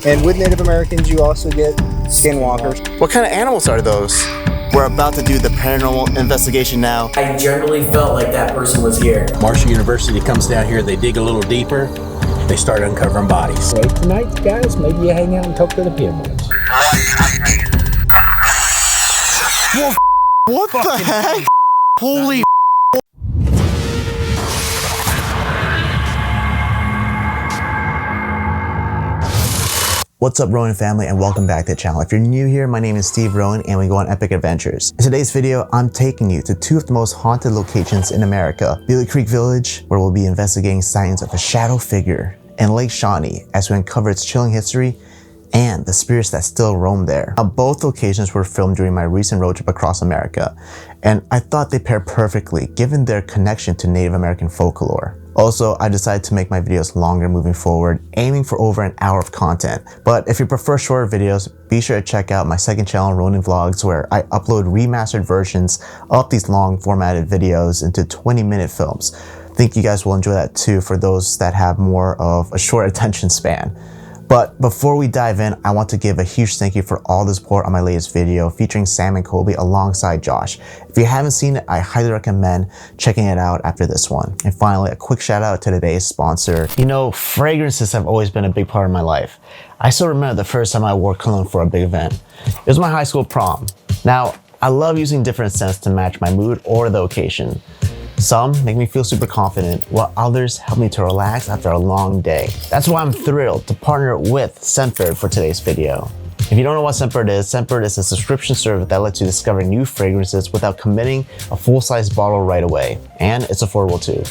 And with Native Americans, you also get skinwalkers. What kind of animals are those? We're about to do the paranormal investigation now. I generally felt like that person was here. Marshall University comes down here, they dig a little deeper, they start uncovering bodies. Wait, tonight, guys, maybe you hang out and talk to the pinwheels. Whoa, what the heck? Holy What's up, Ronin family, and welcome back to the channel. If you're new here, my name is Steve Ronin, and we go on epic adventures. In today's video, I'm taking you to two of the most haunted locations in America, Billy Creek Village, where we'll be investigating sightings of a shadow figure, and Lake Shawnee, as we uncover its chilling history and the spirits that still roam there. Now, both locations were filmed during my recent road trip across America, and I thought they paired perfectly given their connection to Native American folklore. Also, I decided to make my videos longer moving forward, aiming for over an hour of content. But if you prefer shorter videos, be sure to check out my second channel, Ronin Vlogs, where I upload remastered versions of these long formatted videos into 20-minute films. I think you guys will enjoy that too for those that have more of a short attention span. But before we dive in, I want to give a huge thank you for all the support on my latest video featuring Sam and Colby alongside Josh. If you haven't seen it, I highly recommend checking it out after this one. And finally, a quick shout out to today's sponsor. You know, fragrances have always been a big part of my life. I still remember the first time I wore cologne for a big event. It was my high school prom. Now, I love using different scents to match my mood or the occasion. Some make me feel super confident, while others help me to relax after a long day. That's why I'm thrilled to partner with Scentbird for today's video. If you don't know what Scentbird is a subscription service that lets you discover new fragrances without committing a full-size bottle right away. And it's affordable too.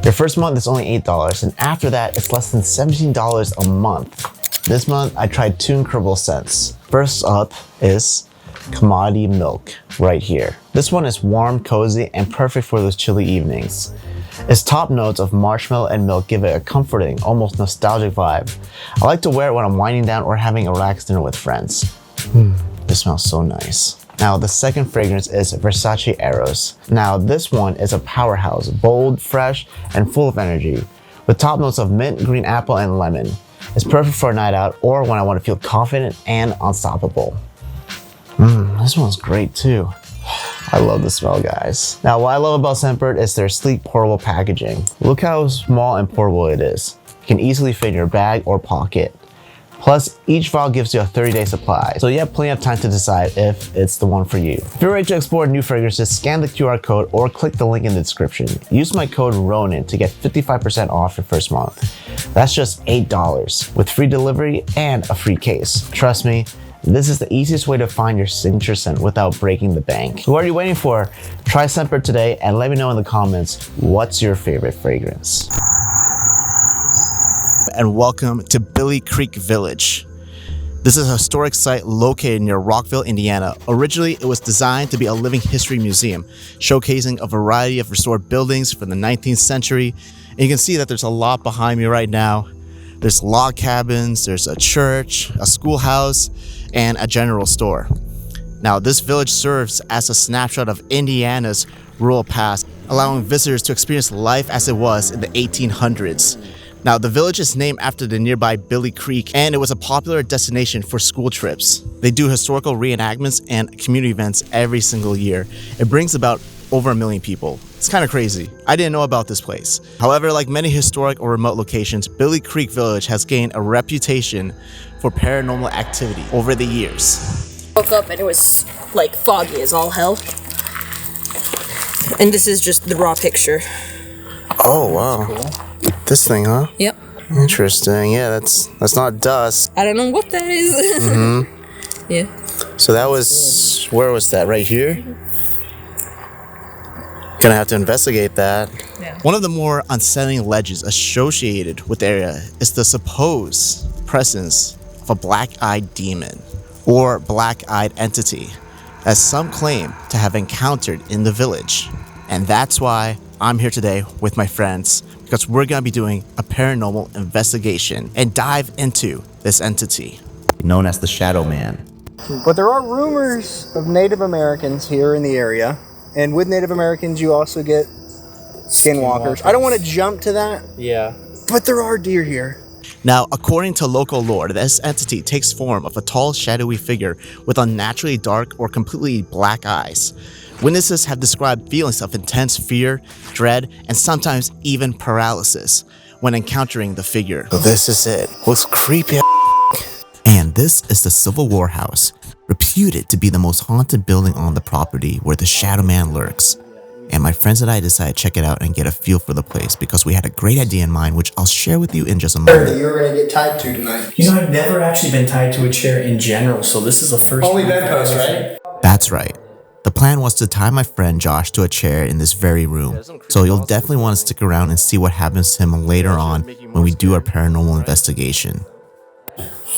Your first month is only $8, and after that, it's less than $17 a month. This month, I tried two incredible scents. First up is Commodity Milk right here. This one is warm, cozy, and perfect for those chilly evenings. Its top notes of marshmallow and milk give it a comforting, almost nostalgic vibe. I like to wear it when I'm winding down or having a relaxed dinner with friends. This smells so nice. Now, the second fragrance is Versace Eros. Now, this one is a powerhouse, bold, fresh, and full of energy, with top notes of mint, green apple, and lemon. It's perfect for a night out or when I want to feel confident and unstoppable. This one's great too. I love the smell, guys. Now, what I love about Scentbird is their sleek, portable packaging. Look how small and portable it is. You can easily fit in your bag or pocket. Plus, each vial gives you a 30-day supply, so you have plenty of time to decide if it's the one for you. If you're ready to explore new fragrances, scan the QR code or click the link in the description. Use my code RONIN to get 55% off your first month. That's just $8 with free delivery and a free case. Trust me, this is the easiest way to find your signature scent without breaking the bank. What are you waiting for? Try Scentbird today and let me know in the comments what's your favorite fragrance. And welcome to Billy Creek Village. This is a historic site located near Rockville, Indiana. Originally, it was designed to be a living history museum, showcasing a variety of restored buildings from the 19th century. And you can see that there's a lot behind me right now. There's log cabins, there's a church, a schoolhouse, and a general store. Now, this village serves as a snapshot of Indiana's rural past, allowing visitors to experience life as it was in the 1800s. Now, the village is named after the nearby Billy Creek, and it was a popular destination for school trips. They do historical reenactments and community events every single year. It brings about over 1 million people. It's kind of crazy. I didn't know about this place. However, like many historic or remote locations, Billy Creek Village has gained a reputation for paranormal activity over the years. Woke up and it was like foggy as all hell. And this is just the raw picture. Oh, wow. Cool. This thing, huh? Yep. Interesting. Yeah, that's not dust. I don't know what that is. Yeah. So that was, where was that? Right here? Gonna have to investigate that. Yeah. One of the more unsettling legends associated with the area is the supposed presence of a black-eyed demon or black-eyed entity, as some claim to have encountered in the village. And that's why I'm here today with my friends, because we're gonna be doing a paranormal investigation and dive into this entity known as the Shadow Man. But there are rumors of Native Americans here in the area. And with Native Americans, you also get skinwalkers. I don't want to jump to that. Yeah. But there are deer here. Now, according to local lore, this entity takes form of a tall, shadowy figure with unnaturally dark or completely black eyes. Witnesses have described feelings of intense fear, dread, and sometimes even paralysis when encountering the figure. So this is it. Looks creepy. And this is the Civil War house, reputed to be the most haunted building on the property where the Shadow Man lurks. And my friends and I decided to check it out and get a feel for the place because we had a great idea in mind, which I'll share with you in just a moment. You were going to get tied to tonight. You know, I've never actually been tied to a chair in general, so this is the first Only time I've bedpost, ever- right? That's right. The plan was to tie my friend Josh to a chair in this very room, so you'll definitely want to stick around and see what happens to him later on when we do our paranormal investigation.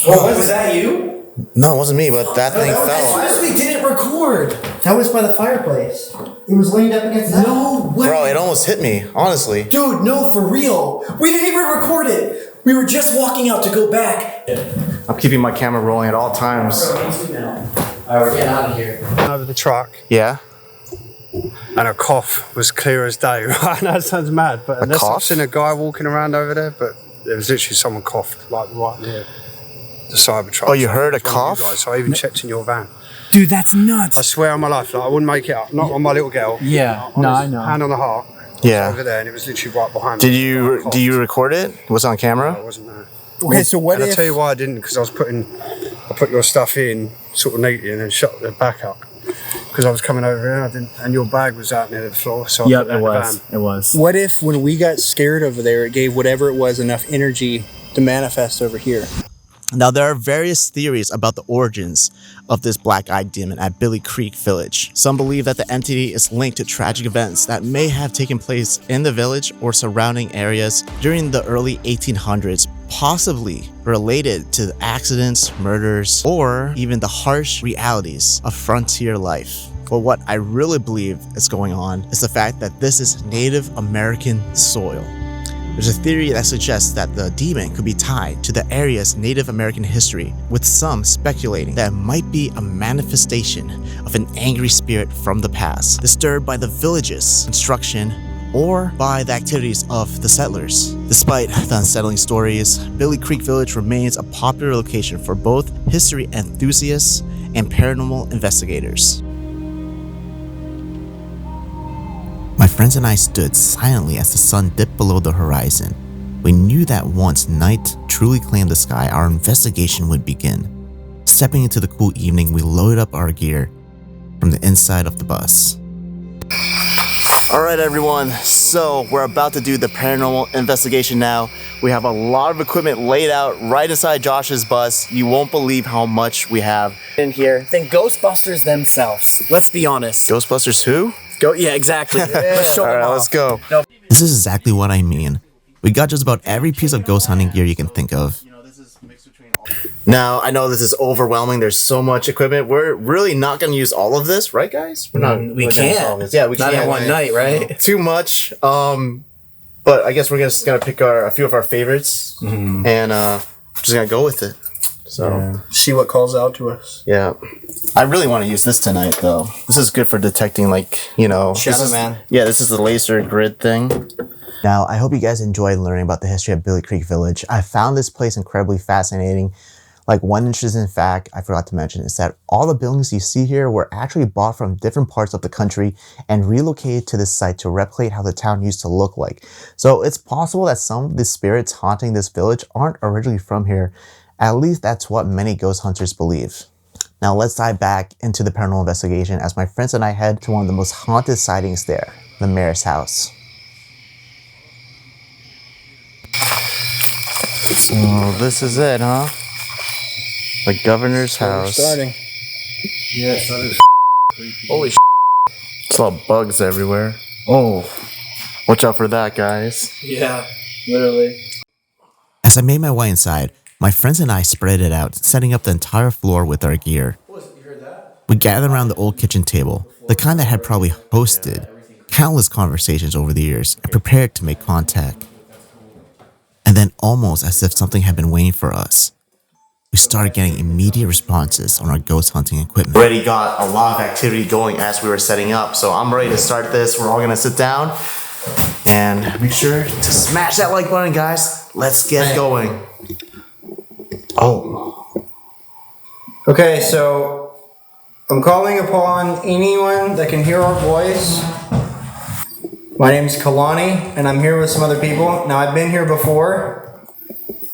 Oh, was that you? No, it wasn't me, but that thing I fell. seriously didn't record. That was by the fireplace. It was leaned up against that. No way. Bro, it almost hit me, honestly. Dude, no, for real. We didn't even record it. We were just walking out to go back. I'm keeping my camera rolling at all times. Alright, we're getting out of here. Over the truck, Yeah? and a cough was clear as day. I know it sounds mad, but unless cough? I've seen a guy walking around over there, but there was literally someone coughed like right near the Cybertruck. Oh, you heard a It was one of you cough? guys, so I even checked in your van. Dude, that's nuts. I swear on my life, like, I wouldn't make it up. Not on my little girl. Yeah, On no, his I know. Hand on the heart. Yeah. Over there, and it was literally right behind Did me. you Coughed. do you record it? Was it on No, I camera? wasn't there. Okay, so what And I'll if... tell you why I didn't, because I put your stuff in sort of neatly and then shut the back up. Because I was coming over here and your bag was out near the floor, so I Yep, put that it in the was. van. It was. What if when we got scared over there, it gave whatever it was enough energy to manifest over here? Now, there are various theories about the origins of this black-eyed demon at Billy Creek Village. Some believe that the entity is linked to tragic events that may have taken place in the village or surrounding areas during the early 1800s, possibly related to accidents, murders, or even the harsh realities of frontier life. But what I really believe is going on is the fact that this is Native American soil. There's a theory that suggests that the demon could be tied to the area's Native American history, with some speculating that it might be a manifestation of an angry spirit from the past, disturbed by the village's construction or by the activities of the settlers. Despite the unsettling stories, Billy Creek Village remains a popular location for both history enthusiasts and paranormal investigators. My friends and I stood silently as the sun dipped below the horizon. We knew that once night truly claimed the sky, our investigation would begin. Stepping into the cool evening, we loaded up our gear from the inside of the bus. Alright everyone, so we're about to do the paranormal investigation now. We have a lot of equipment laid out right inside Josh's bus. You won't believe how much we have in here. Then Ghostbusters themselves. Let's be honest. Ghostbusters who? Yeah, exactly. Let's show them Alright, off. let's go. This is exactly what I mean. We got just about every piece of ghost hunting gear you can think of. Now, I know this is overwhelming. There's so much equipment. We're really not going to use all of this, right, guys? We're not. We we're gonna use all of can't. this. Yeah, we Not can't. in one night, right? Too much. But I guess we're just gonna pick a few of our favorites and just gonna go with it. So See what calls out to us. yeah. I really want to use this tonight, though. This is good for detecting, like, you know, Shadow Man. Yeah, this is the laser grid thing. Now, I hope you guys enjoyed learning about the history of Billy Creek Village. I found this place incredibly fascinating. Like, one interesting fact I forgot to mention is that all the buildings you see here were actually bought from different parts of the country and relocated to this site to replicate how the town used to look like. So it's possible that some of the spirits haunting this village aren't originally from here. At least that's what many ghost hunters believe. Now let's dive back into the paranormal investigation as my friends and I head to one of the most haunted sightings there, the mayor's house. So this is it, huh? The governor's house. Starting. Yes, that is Holy There's a lot of bugs everywhere. Oh. Watch out for that, guys. Yeah, literally. As I made my way inside, my friends and I spread it out, setting up the entire floor with our gear. We gathered around the old kitchen table, the kind that had probably hosted countless conversations over the years, and prepared to make contact. And then, almost as if something had been waiting for us, we started getting immediate responses on our ghost hunting equipment. Already got a lot of activity going as we were setting up, so I'm ready to start this. We're all gonna sit down and make sure to smash that like button, guys. Let's get going. Oh. Okay, so I'm calling upon anyone that can hear our voice. My name's Kalani, and I'm here with some other people. Now, I've been here before.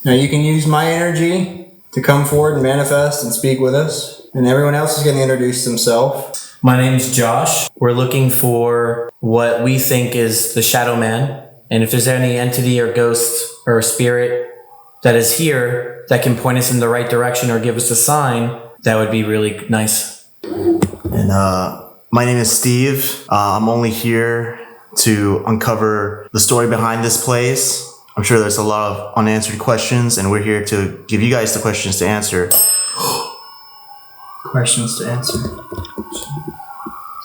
Now, you can use my energy to come forward and manifest and speak with us. And everyone else is going to introduce themselves. My name's Josh. We're looking for what we think is the Shadow Man. And if there's any entity or ghost or spirit that is here that can point us in the right direction or give us a sign, that would be really nice. And my name is Steve. I'm only here to uncover the story behind this place. I'm sure there's a lot of unanswered questions, and we're here to give you guys the questions to answer. Questions to answer.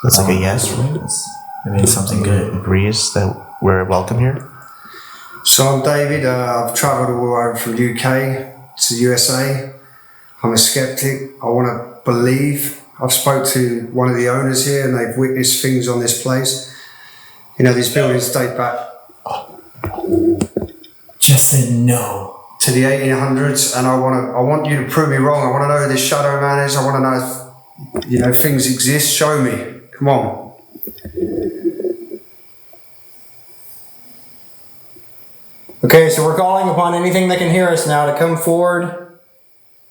That's like a yes, right? I mean, something good. Agrees that we're welcome here. So I'm David. I've travelled all the way over from UK to the USA. I'm a skeptic. I want to believe. I've spoke to one of the owners here, and they've witnessed things on this place. You know, these buildings date back Just said no. to the 1800s, and I want you to prove me wrong. I want to know who this Shadow Man is. I want to know if, you know, things exist. Show me. Come on. Okay, so we're calling upon anything that can hear us now to come forward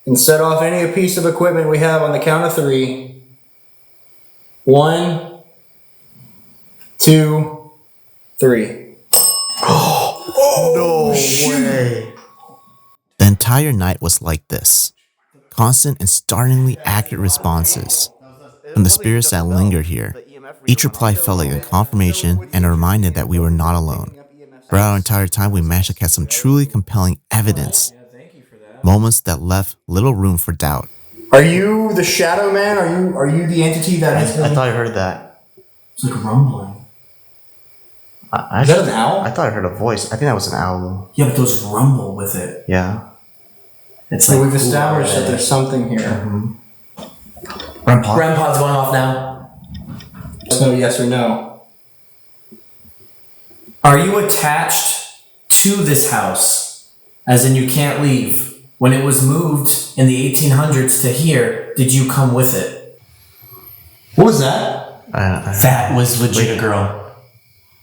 and set off any piece of equipment we have on the count of 3. 1, 2, 3. No way. The entire night was like this. Constant and startlingly accurate responses from the spirits that lingered here. Each reply felt like a confirmation and a reminder that we were not alone. Throughout our entire time, we managed to catch some truly compelling evidence. Moments that left little room for doubt. Are you the Shadow Man? Are you the entity that has been... I thought I heard that. It's like rumbling. Is that an owl? I thought I heard a voice. I think that was an owl. Yeah, but those rumble with it. Yeah. It's So like we've established that there's something here. REM pod. REM pod's going off now. So yes or no? Are you attached to this house? As in you can't leave. When it was moved in the 1800s to here, did you come with it? What was that? That was legit a girl.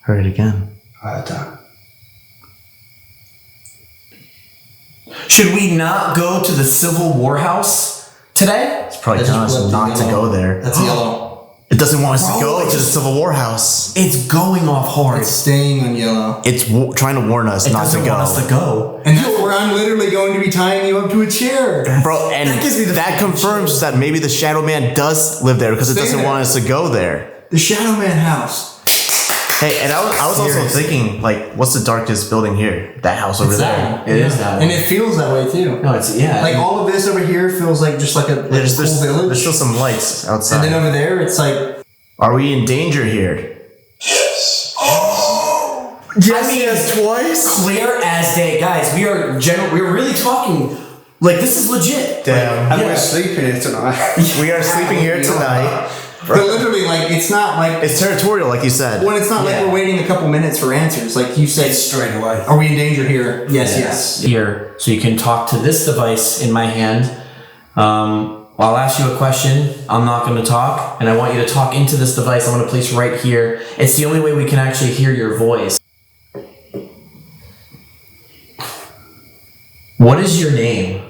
Heard it again. I heard that. Should we not go to the Civil War house today? It's probably That's telling just us not to yellow. go there. That's yellow. It doesn't want us to Bro, go it's to the just- Civil War house. It's going off hard. It's staying on yellow. It's trying to warn us It not to doesn't go. want us to go. And that's where I'm literally going to be tying you up to a chair. Bro, and That gives me the that fucking confirms that maybe the Shadow Man does live there because it Stay doesn't there. want us to go there. The Shadow Man house. Hey, and I was also Seriously. thinking, like, what's the darkest building here? That house over there. It is that And one. it feels that way too. No, it's, yeah. Like all of this over here feels like just like a There's cool village. there's still some lights and outside. then over there it's like Are we in danger here? Yes, twice. clear as day. Guys, we're really talking, like, this is legit. Damn. And we're sleeping here tonight. We are sleeping here tonight. but literally like it's not like It's territorial, like you said. when it's not like we're waiting a couple minutes for answers. Like you said, Straight away. are we in danger here? Yes. Here, so you can talk to this device in my hand. I'll ask you a question. I'm not going to talk, and I want you to talk into this device. I'm going to place right here. It's the only way we can actually hear your voice. What is your name?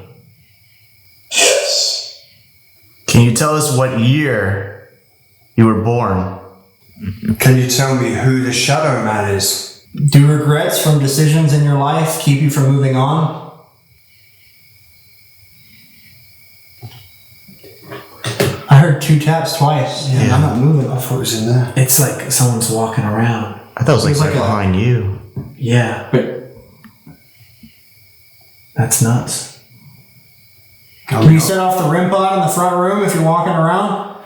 Yes. Can you tell us what year you were born? Can you tell me who the Shadow Man is? Do regrets from decisions in your life keep you from moving on? I heard 2 taps twice. Yeah. I'm not moving. I thought it was in there. It's like someone's walking around. I thought it was like, It was like right a- behind you. Yeah, But that's nuts. can you set off the REM pod in the front room if you're walking around?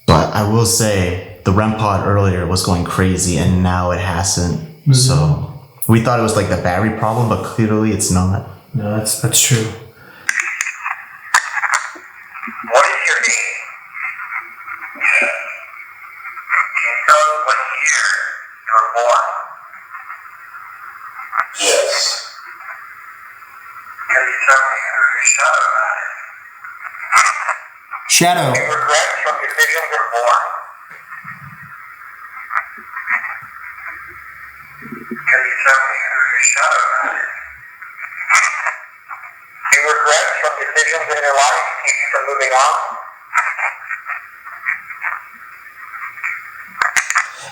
But I will say, the REM pod earlier was going crazy, and now it hasn't. So we thought it was like the battery problem, but clearly it's not. No, that's true. What is your name? Can you tell us what year you were born? tell me who the shadow man is? Shadow. Any regrets from decisions you're born? Can you tell me who the shadow man is? Any regrets from decisions in your life keep you from moving on?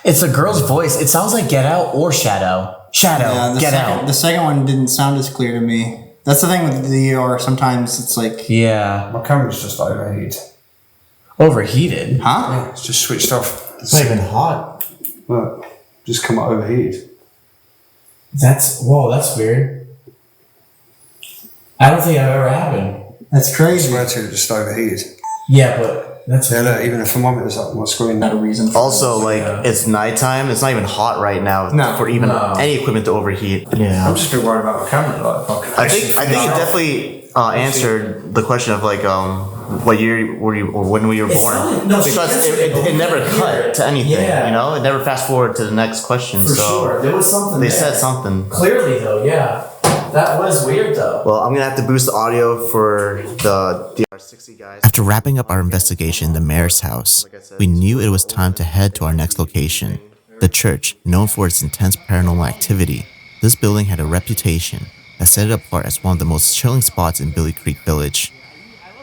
It's a girl's voice. It sounds like Get Out or Shadow. Shadow, Get Out. The second one didn't sound as clear to me. That's the thing with the ER. Sometimes it's like, Yeah. My camera's just overheated. Overheated. huh? Yeah, it's just switched off. It's not even hot. Look, just come out overheated. That's weird. I don't think I've ever happened. That's I crazy. swear to you, just overheated. Yeah, but that's Yeah, look, even the thermometer's up on my screen. Not a reason. For Also, like, it's nighttime. It's not even hot right now No. for even any equipment to overheat. yeah. I'm just a bit worried about my camera. Like, I think it definitely answered the question of like what year were you or when were you born? sounded- no, she Because answered it, but it we never couldn't hear cut it. to anything. Yeah. You know, it never fast forward to the next question. For so sure. There was something they there. said something. Clearly, though, yeah. That was weird, though. Well, I'm gonna have to boost the audio for the DR60 guys. After wrapping up our investigation in the mayor's house, we knew it was time to head to our next location, the church. Known for its intense paranormal activity, this building had a reputation that set it apart as one of the most chilling spots in Billy Creek Village.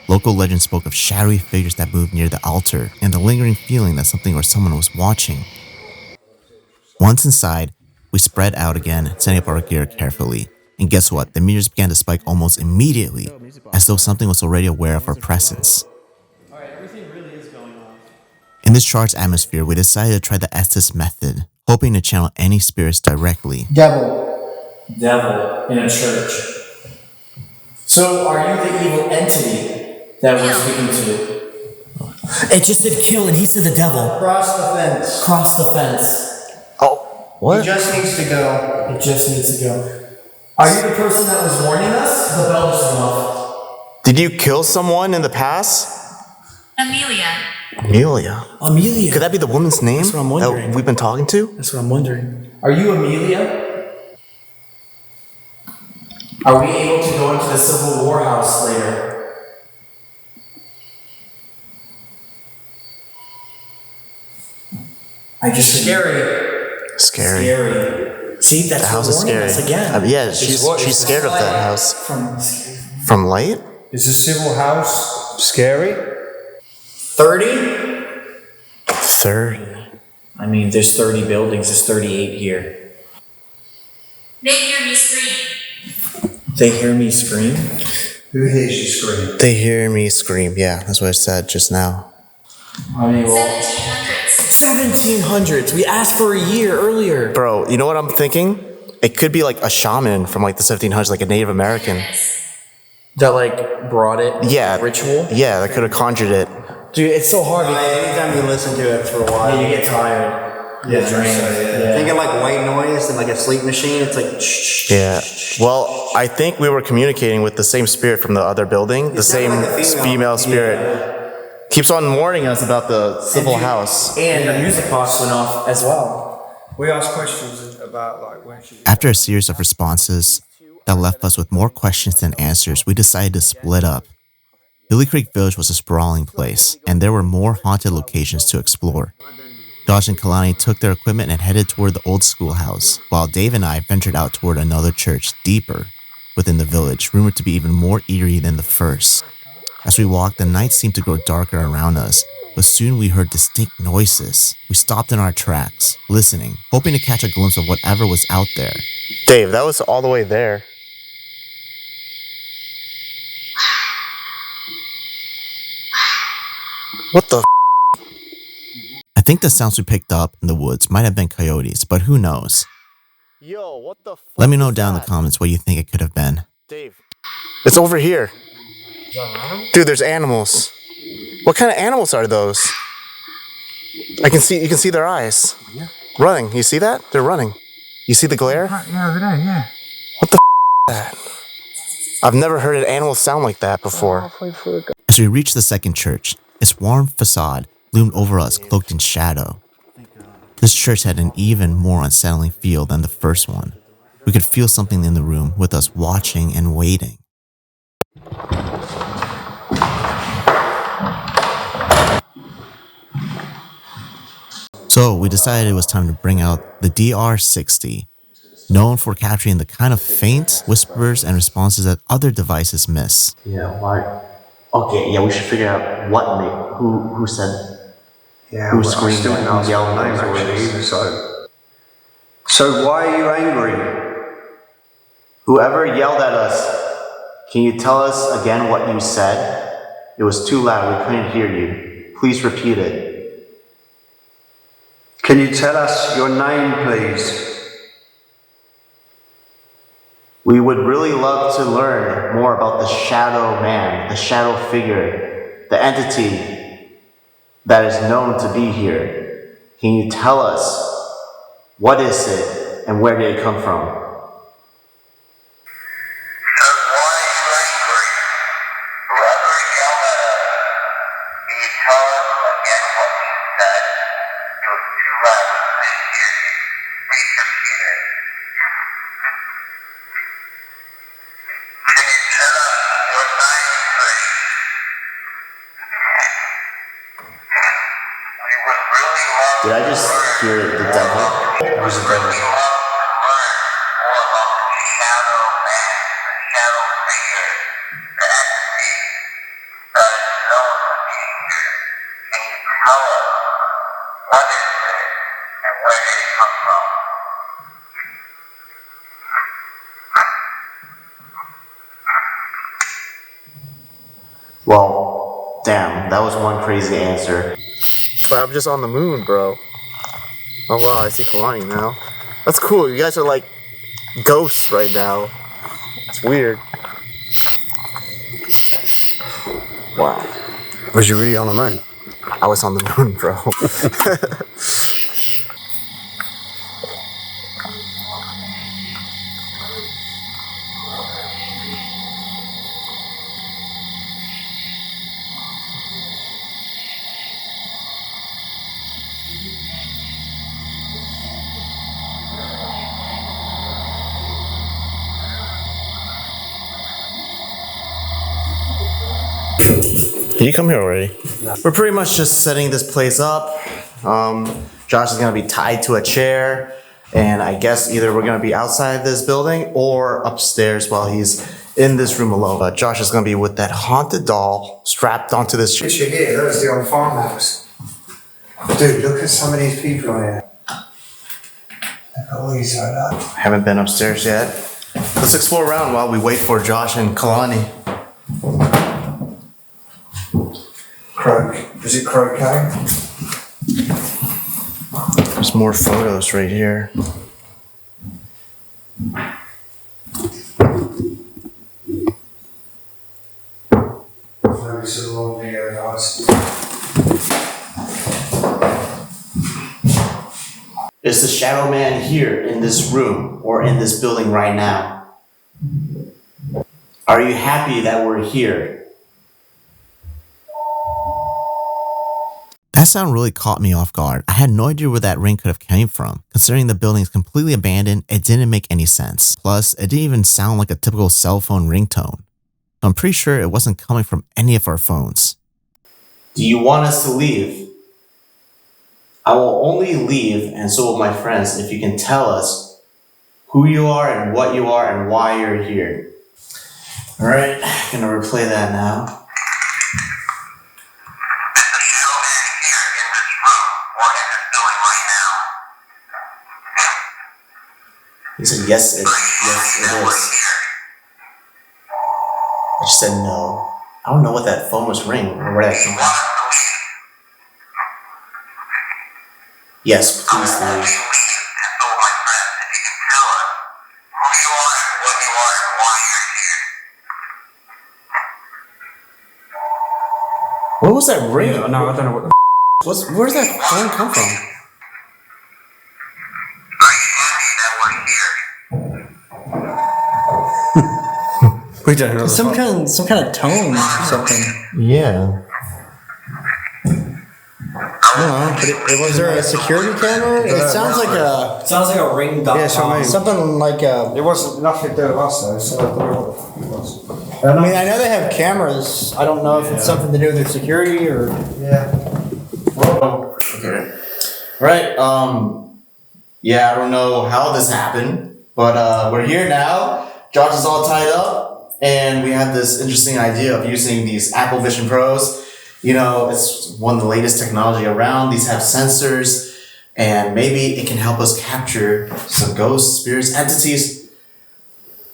Local legend spoke of shadowy figures that moved near the altar and the lingering feeling that something or someone was watching. Once inside, we spread out again, setting up our gear carefully. And guess what? The meters began to spike almost immediately, as though something was already aware of our presence. In this charged atmosphere, we decided to try the Estes method, hoping to channel any spirits directly. Devil. Devil in a church. So, are you the evil entity that we're speaking to? It just said kill, and he said the devil. Cross the fence. Cross the fence. Oh, what? He just needs to go. It just needs to go. Are you the person that was warning us? The bell just went off. Did you kill someone in the past? Amelia. Amelia. Amelia. Could that be the woman's name That's what I'm wondering. that we've been talking to? That's what I'm wondering. Are you Amelia? Are we able to go into the Civil War house later? I just Scary. Scary. Scary. See, that's The house is warning scary. us again. Yeah, she's scared of that house. From light? is the civil house scary? 30? 30. I mean, there's 30 buildings. There's 38 here. They hear me scream. They hear me scream. Who hears you scream? They hear me scream. Yeah, that's what I said just now. I mean, well, 1700s. 1700s. We asked for a year earlier. Bro, you know what I'm thinking? It could be like a shaman from like the 1700s, like a Native American. That like brought it. Yeah. Ritual. Yeah, that could have conjured it. Dude, it's so hard. Anytime you listen to it for a while, Yeah, you get tired. Yeah, drained. Yeah. Thinking like white noise and like a sleep machine, it's like Yeah. Well, I think we were communicating with the same spirit from the other building. The same like a female. female spirit. Keeps on warning us about the civil house. And the music box went off as well. We ask questions about like when she. After a series of responses that left us with more questions than answers, we decided to split up. Billy Creek Village was a sprawling place, and there were more haunted locations to explore. Josh and Kalani took their equipment and headed toward the old schoolhouse, while Dave and I ventured out toward another church deeper within the village, rumored to be even more eerie than the first. As we walked, the night seemed to grow darker around us, but soon we heard distinct noises. We stopped in our tracks, listening, hoping to catch a glimpse of whatever was out there. Dave, that was all the way there. What the I think the sounds we picked up in the woods might have been coyotes, but who knows? Yo, what the Let me know down in the comments what you think it could have been. Dave. It's over here. Dude, there's animals. What kind of animals are those? You can see their eyes. Yeah. Running. You see that? They're running. You see the glare? Yeah, over there, yeah. What the is that? I've never heard an animal sound like that before. As we reached the second church, its warm facade loomed over us, cloaked in shadow. This church had an even more unsettling feel than the first one. We could feel something in the room with us watching and waiting. So we decided it was time to bring out the DR60, known for capturing the kind of faint whispers and responses that other devices miss. Yeah, why? Okay, yeah, we should figure out what made, who said, who screamed still and ask yelled my name those actually, words. so why are you angry? Whoever yelled at us, can you tell us again what you said? It was too loud, we couldn't hear you. Please repeat it. Can you tell us your name, please? We would really love to learn more about the shadow man, the shadow figure, the entity that is known to be here. Can you tell us what is it and where did it come from? Did I just hear the devil? It was the devil. Well, damn, that was one crazy answer. But I'm just on the moon, bro. Oh wow, I see Kalani now. That's cool, you guys are like ghosts right now. It's weird. Wow. Was you really on the moon? I was on the moon, bro. Did you come here already? No. We're pretty much just setting this place up. Josh is gonna be tied to a chair, and I guess either we're gonna be outside this building or upstairs while he's in this room alone. But Josh is gonna be with that haunted doll strapped onto this chair. Picture here, that was the old farmhouse. Dude, look at some of these people on here. Look at all these like that. Haven't been upstairs yet. Let's explore around while we wait for Josh and Kalani. Is it croquet? There's more photos right here. Maybe it's a long video, guys. Is the shadow man here in this room or in this building right now? Are you happy that we're here? That sound really caught me off guard. I had no idea where that ring could have came from. Considering the building is completely abandoned, it didn't make any sense. Plus, it didn't even sound like a typical cell phone ringtone. I'm pretty sure it wasn't coming from any of our phones. Do you want us to leave? I will only leave, and so will my friends, if you can tell us who you are and what you are and why you're here. Alright, gonna replay that now. He said, yes, it is. I just said no. I don't know what that phone was ringing or where that came from. Yes, please leave. What was that ring? No, I don't know what the Where's that phone come from? We don't know. Some kind of tone or something. Yeah. I don't know, but was there a security camera? It sounds like a ring. Yeah, so maybe. something like a. It wasn't nothing to do with us though, so I don't know what the fuck it was. I mean, I know they have cameras. I don't know if it's something to do with their security or. Yeah. Okay. Right. Yeah, I don't know how this happened, but we're here now. Josh is all tied up, and we have this interesting idea of using these Apple Vision Pros. You know, it's one of the latest technology around. These have sensors, and maybe it can help us capture some ghosts, spirits, entities.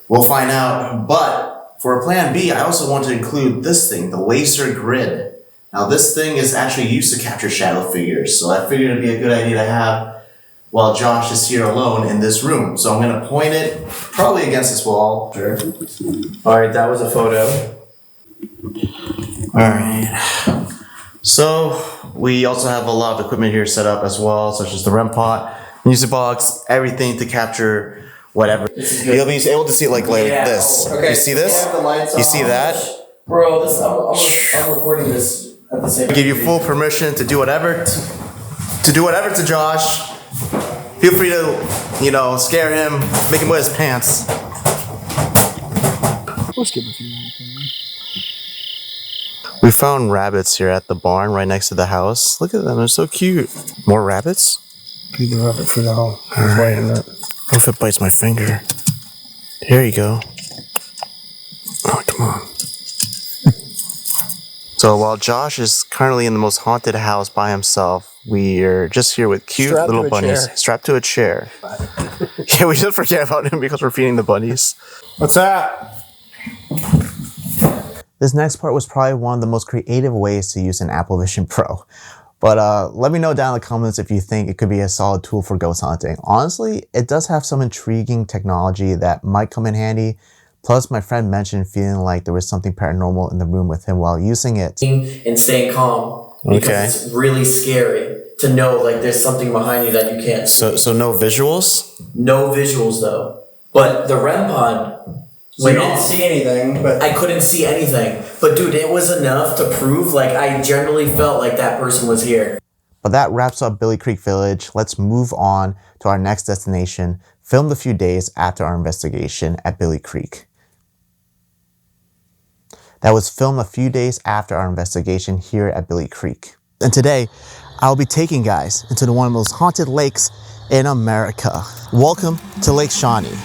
We'll find out. But for a plan B, I also want to include this thing, the laser grid. Now, this thing is actually used to capture shadow figures, so I figured it'd be a good idea to have while Josh is here alone in this room. So I'm going to point it probably against this wall. Sure. All right, that was a photo. All right. So we also have a lot of equipment here set up as well, such as the REM pot, music box, everything to capture whatever. You'll be able to see it like this. Okay. You see this? You see that? Bro, I'm recording this at the same time. Give you full permission to do whatever to do whatever to Josh. Feel free to, you know, scare him, make him wear his pants. We found rabbits here at the barn right next to the house. Look at them, they're so cute. More rabbits? Feed the rabbit through the hole. What if it bites my finger? Here you go. Oh, come on. So while Josh is currently in the most haunted house by himself, we're just here with cute little bunnies strapped to a chair. Yeah, we just forget about him because we're feeding the bunnies. What's that? This next part was probably one of the most creative ways to use an Apple Vision Pro. But let me know down in the comments if you think it could be a solid tool for ghost hunting. Honestly, it does have some intriguing technology that might come in handy. Plus, my friend mentioned feeling like there was something paranormal in the room with him while using it. And staying calm. Because it's really scary to know like there's something behind you that you can't see. So no visuals? No visuals though. But the REM pod, We didn't see anything, but I couldn't see anything. But dude, it was enough to prove like I generally felt like that person was here. But that wraps up Billy Creek Village. Let's move on to our next destination, filmed a few days after our investigation at Billy Creek. That was filmed a few days after our investigation here at Billy Creek. And today, I'll be taking guys into one of the most haunted lakes in America. Welcome to Lake Shawnee,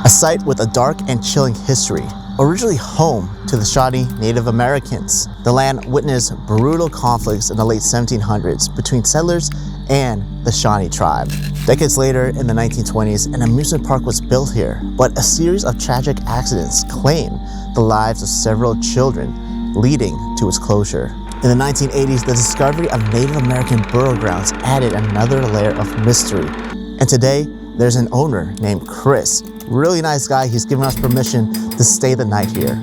a site with a dark and chilling history. Originally home to the Shawnee Native Americans, the land witnessed brutal conflicts in the late 1700s between settlers and the Shawnee tribe. Decades later, in the 1920s, an amusement park was built here, but a series of tragic accidents claimed the lives of several children, leading to its closure. In the 1980s, the discovery of Native American burial grounds added another layer of mystery. And today, there's an owner named Chris. Really nice guy. He's given us permission to stay the night here.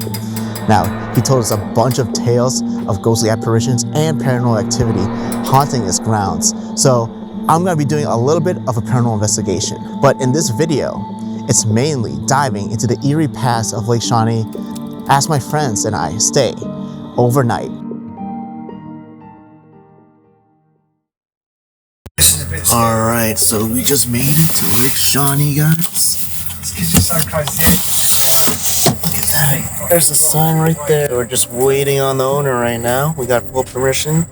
Now, he told us a bunch of tales of ghostly apparitions and paranormal activity haunting his grounds. So I'm gonna be doing a little bit of a paranormal investigation. But in this video, it's mainly diving into the eerie past of Lake Shawnee as my friends and I stay overnight. All right, so we just made it to Lake Shawnee, guys. So close here. Look at that. There's a sign right there. We're just waiting on the owner right now. We got full permission.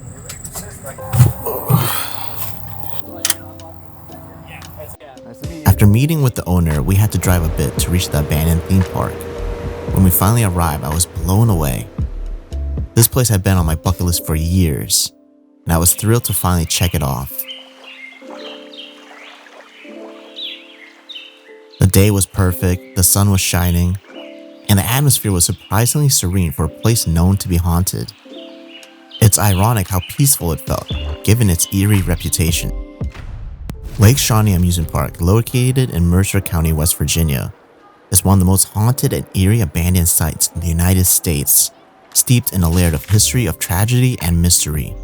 After meeting with the owner, we had to drive a bit to reach the abandoned theme park. When we finally arrived, I was blown away. This place had been on my bucket list for years, and I was thrilled to finally check it off. The day was perfect, the sun was shining, and the atmosphere was surprisingly serene for a place known to be haunted. It's ironic how peaceful it felt, given its eerie reputation. Lake Shawnee Amusement Park, located in Mercer County, West Virginia, is one of the most haunted and eerie abandoned sites in the United States, steeped in a layer of history of tragedy and mystery.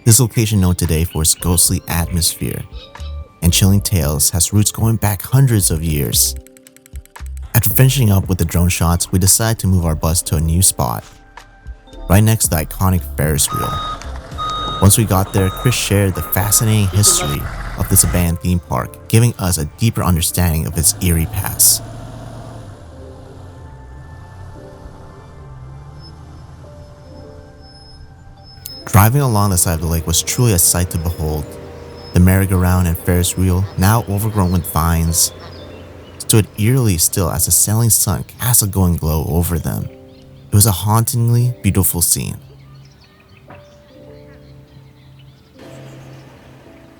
This location, known today for its ghostly atmosphere and chilling tales, has roots going back hundreds of years. After finishing up with the drone shots, we decided to move our bus to a new spot, right next to the iconic Ferris wheel. Once we got there, Chris shared the fascinating history of this abandoned theme park, giving us a deeper understanding of its eerie past. Driving along the side of the lake was truly a sight to behold. The merry-go-round and Ferris wheel, now overgrown with vines, stood eerily still as the setting sun cast a golden glow over them. It was a hauntingly beautiful scene.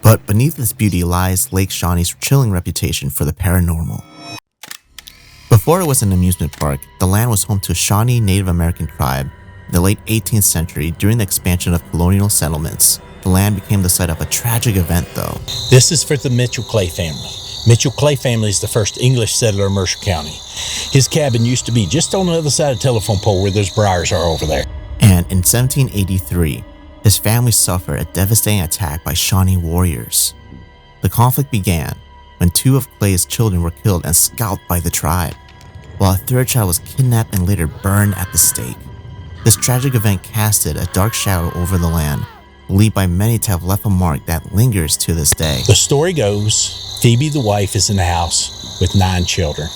But beneath this beauty lies Lake Shawnee's chilling reputation for the paranormal. Before it was an amusement park, the land was home to a Shawnee Native American tribe. In the late 18th century, during the expansion of colonial settlements, the land became the site of a tragic event though. This is for the Mitchell Clay family. Mitchell Clay family is the first English settler in Mercer County. His cabin used to be just on the other side of the telephone pole where those briars are over there. And in 1783, his family suffered a devastating attack by Shawnee warriors. The conflict began when 2 of Clay's children were killed and scalped by the tribe, while a 3rd child was kidnapped and later burned at the stake. This tragic event casted a dark shadow over the land, believed by many to have left a mark that lingers to this day. The story goes, Phoebe the wife is in the house with 9 children.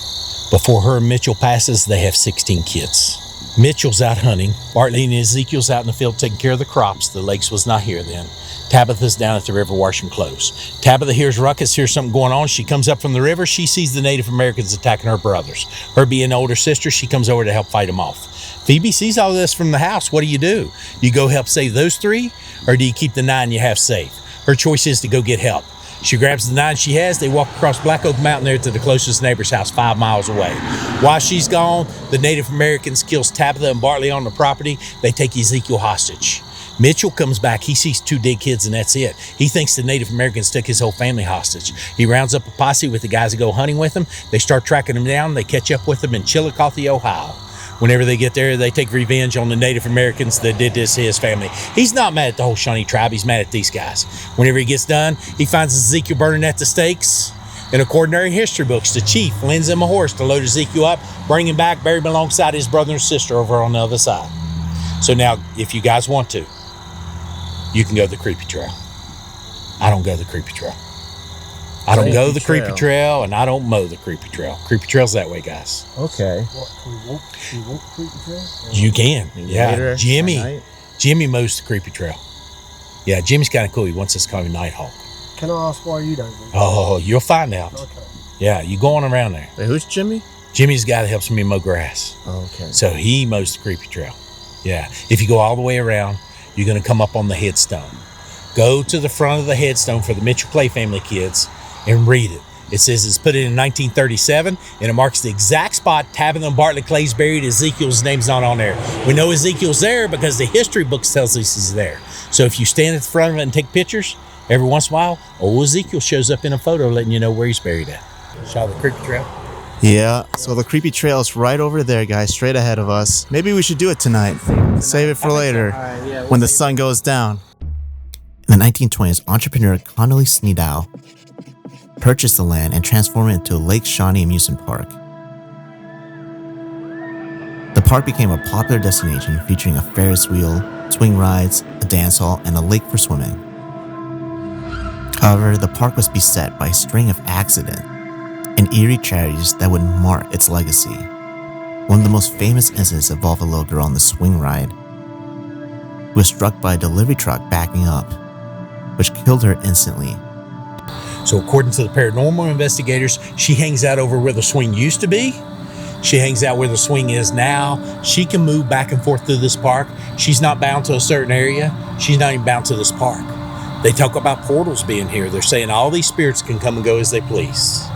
Before her and Mitchell passes, they have 16 kids. Mitchell's out hunting. Bartley and Ezekiel's out in the field taking care of the crops. The lakes was not here then. Tabitha's down at the river washing clothes. Tabitha hears ruckus, hears something going on. She comes up from the river. She sees the Native Americans attacking her brothers. Her being an older sister, she comes over to help fight them off. Phoebe sees all this from the house. What do? You go help save those 3, or do you keep the 9 you have safe? Her choice is to go get help. She grabs the 9 she has. They walk across Black Oak Mountain there to the closest neighbor's house 5 miles away. While she's gone, the Native Americans kills Tabitha and Bartley on the property. They take Ezekiel hostage. Mitchell comes back. He sees 2 dead kids and that's it. He thinks the Native Americans took his whole family hostage. He rounds up a posse with the guys that go hunting with him. They start tracking him down. They catch up with him in Chillicothe, Ohio. Whenever they get there, they take revenge on the Native Americans that did this to his family. He's not mad at the whole Shawnee tribe. He's mad at these guys. Whenever he gets done, he finds Ezekiel burning at the stakes. In according to our history books, the chief lends him a horse to load Ezekiel up, bring him back, bury him alongside his brother and sister over on the other side. So now, if you guys want to, you can go the creepy trail. I don't go the creepy trail. I don't go the creepy trail, and I don't mow the creepy trail. Creepy trail's that way, guys. Okay. We won't creepy trail? You can. Yeah. Later Jimmy mows the creepy trail. Yeah, Jimmy's kind of cool. He wants us to call him Nighthawk. Can I ask why you don't do that? Oh, you'll find out. Okay. Yeah, you go on around there. Wait, who's Jimmy? Jimmy's the guy that helps me mow grass. Oh, okay. So he mows the creepy trail. Yeah. If you go all the way around, you're going to come up on the headstone. Go to the front of the headstone for the Mitchell Clay family kids and read it. It says it's put in 1937, and it marks the exact spot Tabitha and Bartley Clay's buried. Ezekiel's name's not on there. We know Ezekiel's there because the history books tells us he's there. So if you stand at the front of it and take pictures, every once in a while, old Ezekiel shows up in a photo letting you know where he's buried at. Saw the creepy trail? Yeah, so the creepy trail is right over there, guys, straight ahead of us. Maybe we should do it tonight. Save it for later, when the sun goes down. In the 1920s, entrepreneur Connolly Sneedow purchased the land and transformed it into Lake Shawnee Amusement Park. The park became a popular destination featuring a Ferris wheel, swing rides, a dance hall, and a lake for swimming. However, the park was beset by a string of accidents and eerie tragedies that would mark its legacy. One of the most famous incidents involved a little girl on the swing ride who was struck by a delivery truck backing up, which killed her instantly. So according to the paranormal investigators, she hangs out over where the swing used to be. She hangs out where the swing is now. She can move back and forth through this park. She's not bound to a certain area. She's not even bound to this park. They talk about portals being here. They're saying all these spirits can come and go as they please.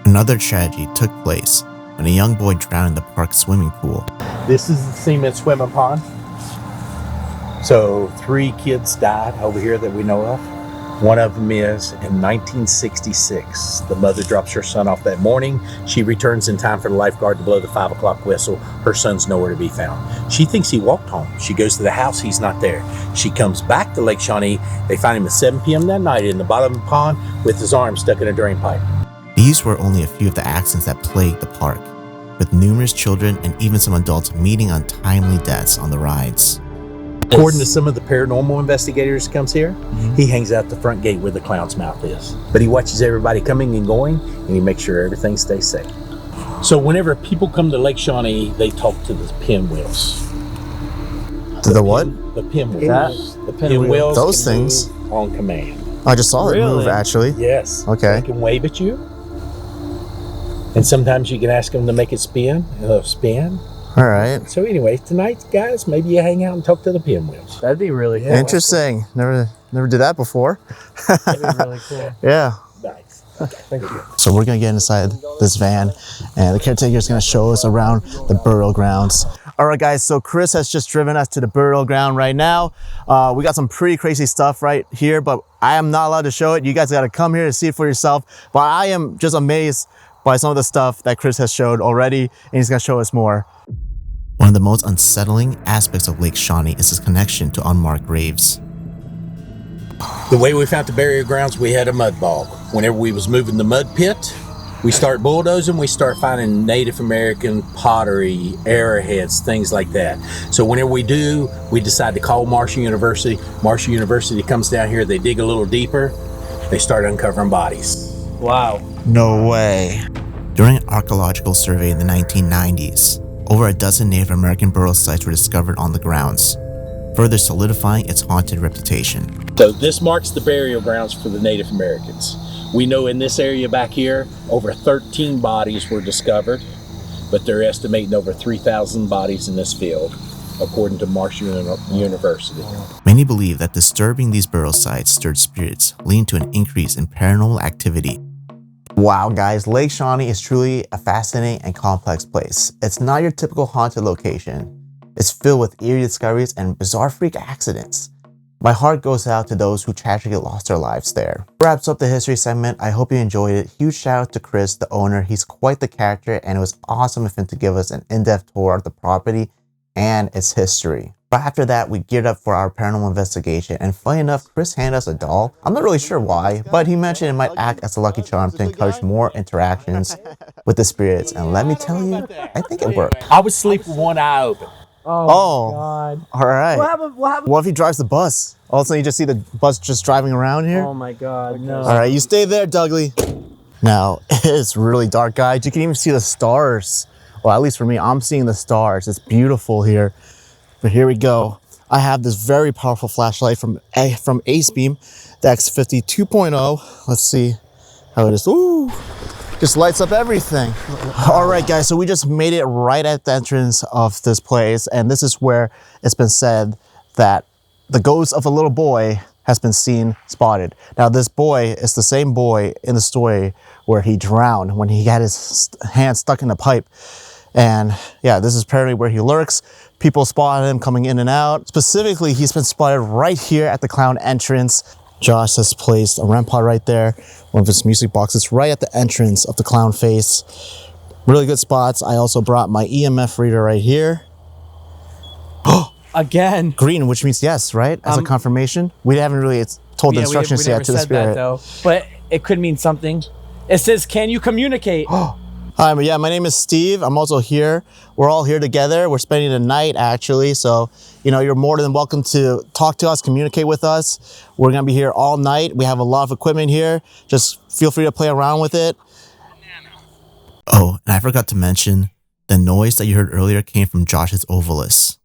Another tragedy took place when a young boy drowned in the park's swimming pool. This is the cement swimming pond. So 3 kids died over here that we know of. One of them is in 1966. The mother drops her son off that morning. She returns in time for the lifeguard to blow the 5 o'clock whistle. Her son's nowhere to be found. She thinks he walked home. She goes to the house. He's not there. She comes back to Lake Shawnee. They find him at 7 p.m. that night in the bottom of the pond with his arm stuck in a drain pipe. These were only a few of the accidents that plagued the park, with numerous children and even some adults meeting untimely deaths on the rides. According to some of the paranormal investigators that comes here, he hangs out the front gate where the clown's mouth is. But he watches everybody coming and going, and he makes sure everything stays safe. So whenever people come to Lake Shawnee, they talk to the pinwheels. The what? The pinwheels. The pinwheels. Those can things. move on command. I just saw it move, Really? actually. Yes. Okay. They can wave at you. And sometimes you can ask them to make it spin, and they'll spin. All right. So anyway, tonight, guys, maybe you hang out and talk to the pinwheels. That'd be really cool. Interesting. Never did that before. That'd be really cool. Yeah. Nice. Okay, thank you. So we're gonna get inside this van, and the caretaker is gonna show us around the burial grounds. All right, guys. So Chris has just driven us to the burial ground right now. We got some pretty crazy stuff right here, but I am not allowed to show it. You guys got to come here to see it for yourself. But I am just amazed by some of the stuff that Chris has showed already, and he's gonna show us more. One of the most unsettling aspects of Lake Shawnee is its connection to unmarked graves. The way we found the burial grounds, we had a mud bog. Whenever we was moving the mud pit, we start bulldozing, we start finding Native American pottery, arrowheads, things like that. So whenever we do, we decide to call Marshall University. Marshall University comes down here, they dig a little deeper, they start uncovering bodies. Wow. No way. During an archaeological survey in the 1990s, over a dozen Native American burial sites were discovered on the grounds, further solidifying its haunted reputation. So this marks the burial grounds for the Native Americans. We know in this area back here, over 13 bodies were discovered, but they're estimating over 3,000 bodies in this field, according to Marshall University. Many believe that disturbing these burial sites stirred spirits, leading to an increase in paranormal activity. Wow, guys, Lake Shawnee is truly a fascinating and complex place. It's not your typical haunted location. It's filled with eerie discoveries and bizarre freak accidents. My heart goes out to those who tragically lost their lives there. Wraps up the history segment. I hope you enjoyed it. Huge shout out to Chris, the owner. He's quite the character, and it was awesome of him to give us an in-depth tour of the property and its history. But after that, we geared up for our paranormal investigation, and funny enough, Chris handed us a doll. I'm not really sure why, but he mentioned it might act as a lucky charm to encourage more interactions with the spirits, and let me tell you, I think it worked. I would sleep with one eye open. Oh, God. all right. What happened? What happened? What if he drives the bus? All of a sudden you just see the bus just driving around here? Oh my God, no. All right, you stay there, Dougley. Now, it's really dark, guys. You can even see the stars. Well, at least for me, I'm seeing the stars. It's beautiful here. But here we go. I have this very powerful flashlight from Acebeam, the X50 2.0. Let's see how it is. Ooh, just lights up everything. All right, guys, so we just made it right at the entrance of this place. And this is where it's been said that the ghost of a little boy has been seen, spotted. Now, this boy is the same boy in the story where he drowned when he had his hand stuck in a pipe. And yeah, this is apparently where he lurks. People spot him coming in and out. Specifically, he's been spotted right here at the clown entrance. Josh has placed a REM pod right there, one of his music boxes right at the entrance of the clown face. Really good spots. I also brought my EMF reader right here. Again. Green, which means yes, right? As a confirmation. We haven't really told the instructions yet to the spirit. That, though, but it could mean something. It says, "Can you communicate?" Hi, yeah, my name is Steve. I'm also here. We're all here together. We're spending the night, actually. So, you know, you're more than welcome to talk to us, communicate with us. We're going to be here all night. We have a lot of equipment here. Just feel free to play around with it. Oh, and I forgot to mention, the noise that you heard earlier came from Josh's ovilus.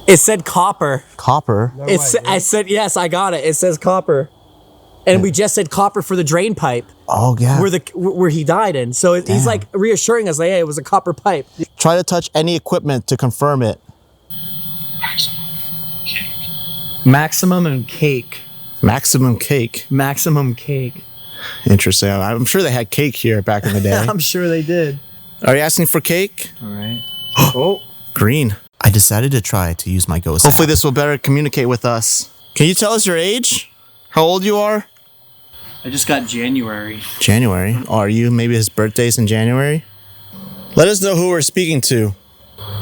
It said copper. Copper? I said, yes, I got it. It says copper. And we just said copper for the drain pipe. Oh, yeah. Where he died in. So he's like reassuring us, like, hey, it was a copper pipe. Try to touch any equipment to confirm it. Maximum and cake. Maximum cake. Maximum cake. Interesting. I'm sure they had cake here back in the day. I'm sure they did. Are you asking for cake? All right. Oh. Green. I decided to try to use my ghost. Hopefully this will better communicate with us. Can you tell us your age? How old you are? I just got January. January? Are you? Maybe his birthday's in January? Let us know who we're speaking to.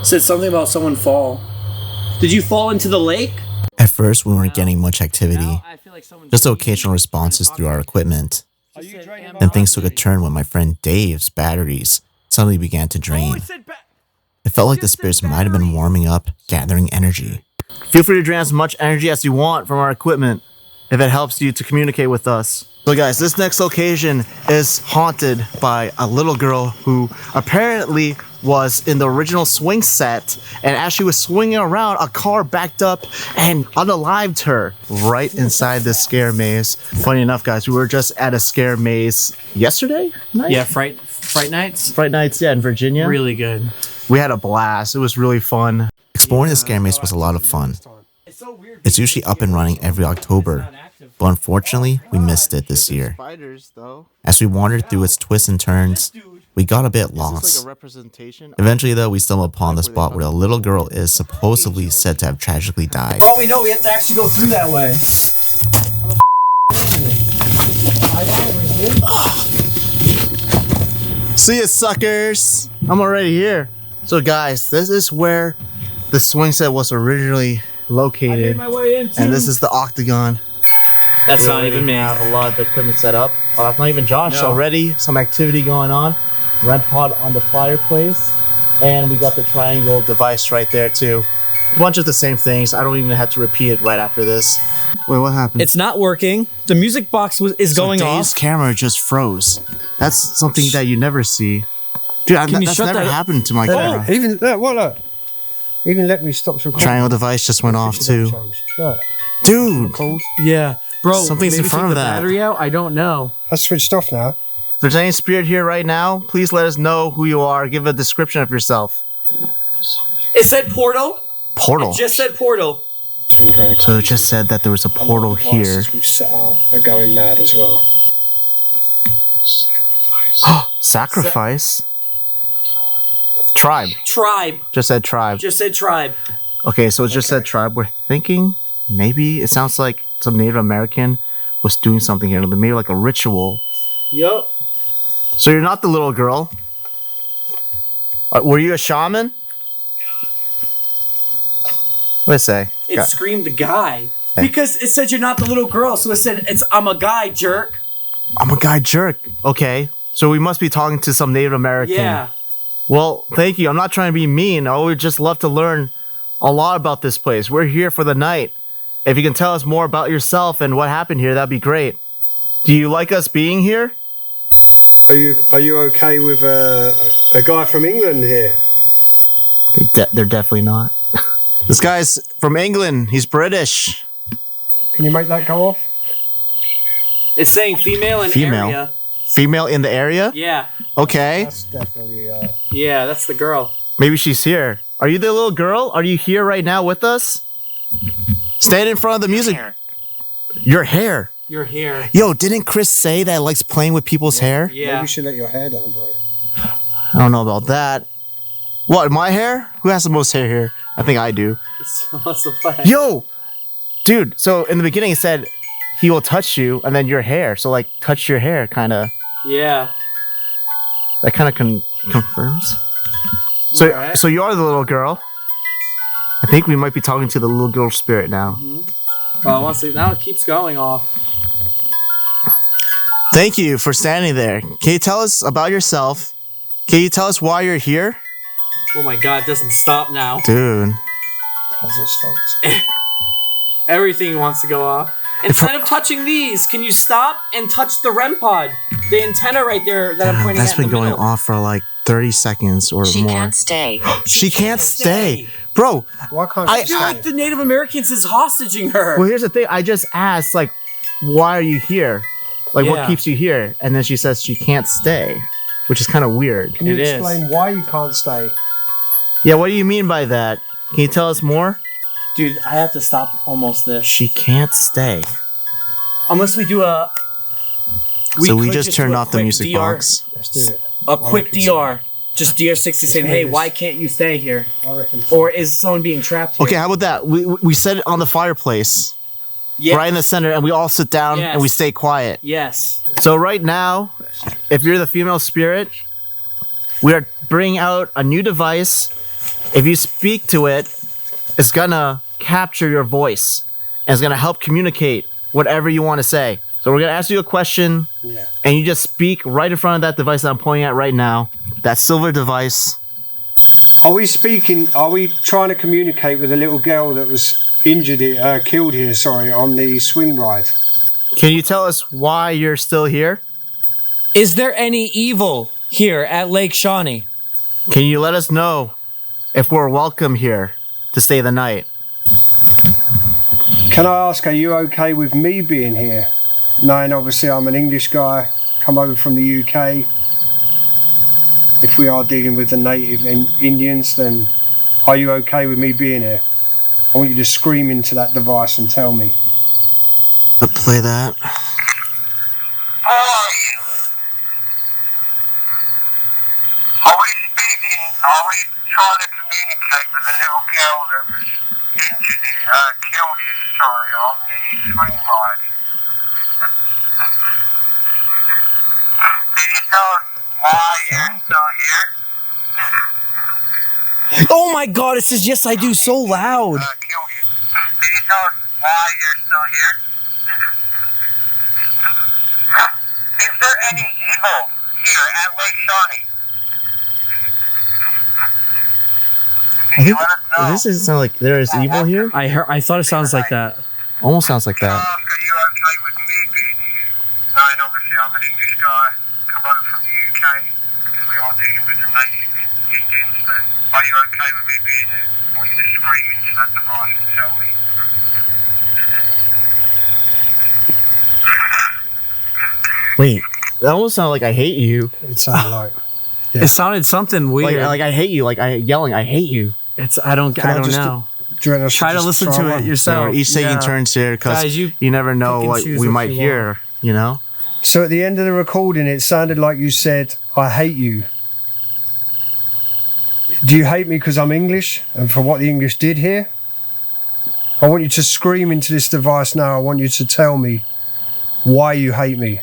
Said something about someone fall. Did you fall into the lake? At first, we weren't getting much activity. Just occasional responses through our equipment. Then things took a turn when my friend Dave's batteries suddenly began to drain. It felt like the spirits might have been warming up, gathering energy. Feel free to drain as much energy as you want from our equipment, if it helps you to communicate with us. So guys, this next location is haunted by a little girl who apparently was in the original swing set, and as she was swinging around, a car backed up and unalived her right inside the scare maze. Funny enough, guys, we were just at a scare maze yesterday night? Yeah, Fright Nights. Fright Nights, yeah, in Virginia. Really good. We had a blast. It was really fun. Exploring the scare maze was a lot of fun. It's usually up and running every October, but unfortunately, we missed it this year. As we wandered through its twists and turns, we got a bit lost. Eventually, though, we stumbled upon the spot where a little girl is supposedly said to have tragically died. For all we know, we have to actually go through that way. See ya, suckers! I'm already here. So, guys, this is where the swing set was originally located, and this is the octagon. That's not even me. We have a lot of the equipment set up. Oh, that's not even Josh already. Some activity going on. REM pod on the fireplace, and we got the triangle device right there too. A bunch of the same things. I don't even have to repeat it right after this. Wait, what happened? It's not working. The music box is going off. Dave's camera just froze. That's something that you never see. Dude, that's never happened to my camera. Even look. Even let me stop recording. Triangle device just went off too. Look. Dude. Yeah. Bro, something's in front of that. Battery out? I don't know. I switched off now. If there's any spirit here right now, please let us know who you are. Give a description of yourself. It said portal. Portal? It just said portal. So it just said that there was a portal here. We've set out are going mad as well. Sacrifice? Tribe. Tribe. Just said tribe. Just said tribe. Okay, so it just said tribe. We're thinking maybe it sounds like some Native American was doing something here. They made like a ritual. Yup. So you're not the little girl. Were you a shaman? What did it say? It screamed guy. Because it said you're not the little girl, so it said I'm a guy, jerk. I'm a guy, jerk. Okay. So we must be talking to some Native American. Yeah. Well, thank you. I'm not trying to be mean. I would just love to learn a lot about this place. We're here for the night. If you can tell us more about yourself and what happened here, that'd be great. Do you like us being here? Are you okay with a guy from England here? They're definitely not. This guy's from England. He's British. Can you make that go off? It's saying female in area. Female in the area? Yeah. Okay. That's definitely. Yeah, that's the girl. Maybe she's here. Are you the little girl? Are you here right now with us? Stand in front of the music. Your hair. Your hair. Yo, didn't Chris say that it likes playing with people's hair? Yeah. Maybe you should let your hair down, bro. I don't know about that. What, my hair? Who has the most hair here? I think I do. Yo! Dude, so in the beginning it said he will touch you and then your hair. So like touch your hair kind of. Yeah. That kind of confirms. So right. So you are the little girl. I think we might be talking to the little girl spirit now. Mm-hmm. Well, now it keeps going off. Thank you for standing there. Can you tell us about yourself? Can you tell us why you're here? Oh my god, it doesn't stop now. Dude. Hasn't stopped. Everything wants to go off. Instead of touching these, can you stop and touch the REM pod? The antenna right there that I'm pointing at. That's been going off for like 30 seconds or more. She can't stay. She can't stay. Bro, Why can't I feel like the Native Americans is hostaging her. Well, here's the thing. I just asked, like, why are you here? Like, what keeps you here? And then she says she can't stay, which is kind of weird. Can you explain why you can't stay? Yeah, what do you mean by that? Can you tell us more? Dude, I have to stop almost this. She can't stay. Unless we do a... So we just turned off the music box. Let's do it. A quick DR. Just DR60 saying, hey, why can't you stay here? Or is someone being trapped here? Okay, how about that? We set it on the fireplace. Yes. Right in the center, and we all sit down and we stay quiet. Yes. So right now, if you're the female spirit, we are bringing out a new device. If you speak to it, it's gonna capture your voice, and it's gonna help communicate whatever you want to say. So we're gonna ask you a question, and you just speak right in front of that device that I'm pointing at right now. That silver device. Are we trying to communicate with a little girl that was killed here, on the swing ride? Can you tell us why you're still here? Is there any evil here at Lake Shawnee? Can you let us know if we're welcome here to stay the night? Can I ask, are you okay with me being here? Knowing obviously I'm an English guy, come over from the UK. If we are dealing with the native Indians, then are you okay with me being here? I want you to scream into that device and tell me. Play that. Who are you? Are we speaking? Are we trying to communicate with the little girl that was injured here, killed here, sorry, on the swing ride? Did you tell us why you're still here? Oh my god, it says yes I do so loud. Killed you. Did you tell us why you're still here? Is there any evil here at Lake Shawnee? I think this doesn't sound like there is evil here. I thought it sounds like that. Almost sounds like that. Are you okay with me being here? Knowing obviously I'm an English guy, come over from the UK. If we are dealing with the native Indians, then are you okay with me being here? I want you to scream into that device and tell me. Wait, that almost sounded like I hate you. It sounded like. It sounded something weird. Like I hate you. Like I yelling, I hate you. I don't just know. Try to listen to it yourself. Each taking turns here because Guys, you never know what we might hear. You know. So at the end of the recording, it sounded like you said, "I hate you." Do you hate me because I'm English and for what the English did here? I want you to scream into this device now. I want you to tell me why you hate me.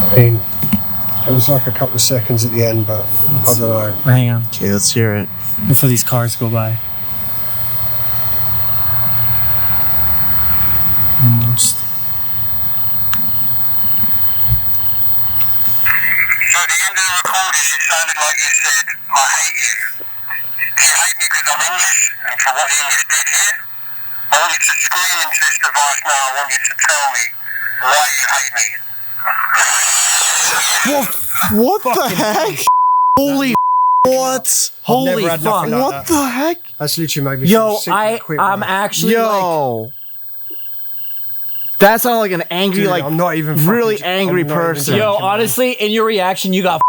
I mean, it was like a couple of seconds at the end, but I don't know. Hang on. Okay, let's hear it. Before these cars go by. Almost. So at the end of the recording, it sounded like you said, "I hate you." Do you hate me because I'm English and for what the English did here? I want you to scream into this device now. I want you to tell me why you hate me. What the heck? Holy what? Holy never had fuck. nothing like What the heck? That's literally made me Yo, feel sick and quit, I'm man. actually like, Yo. That sounded like an angry, Dude, like I'm not even really fucking- angry I'm not even person. yo, joking, honestly, in your reaction, you got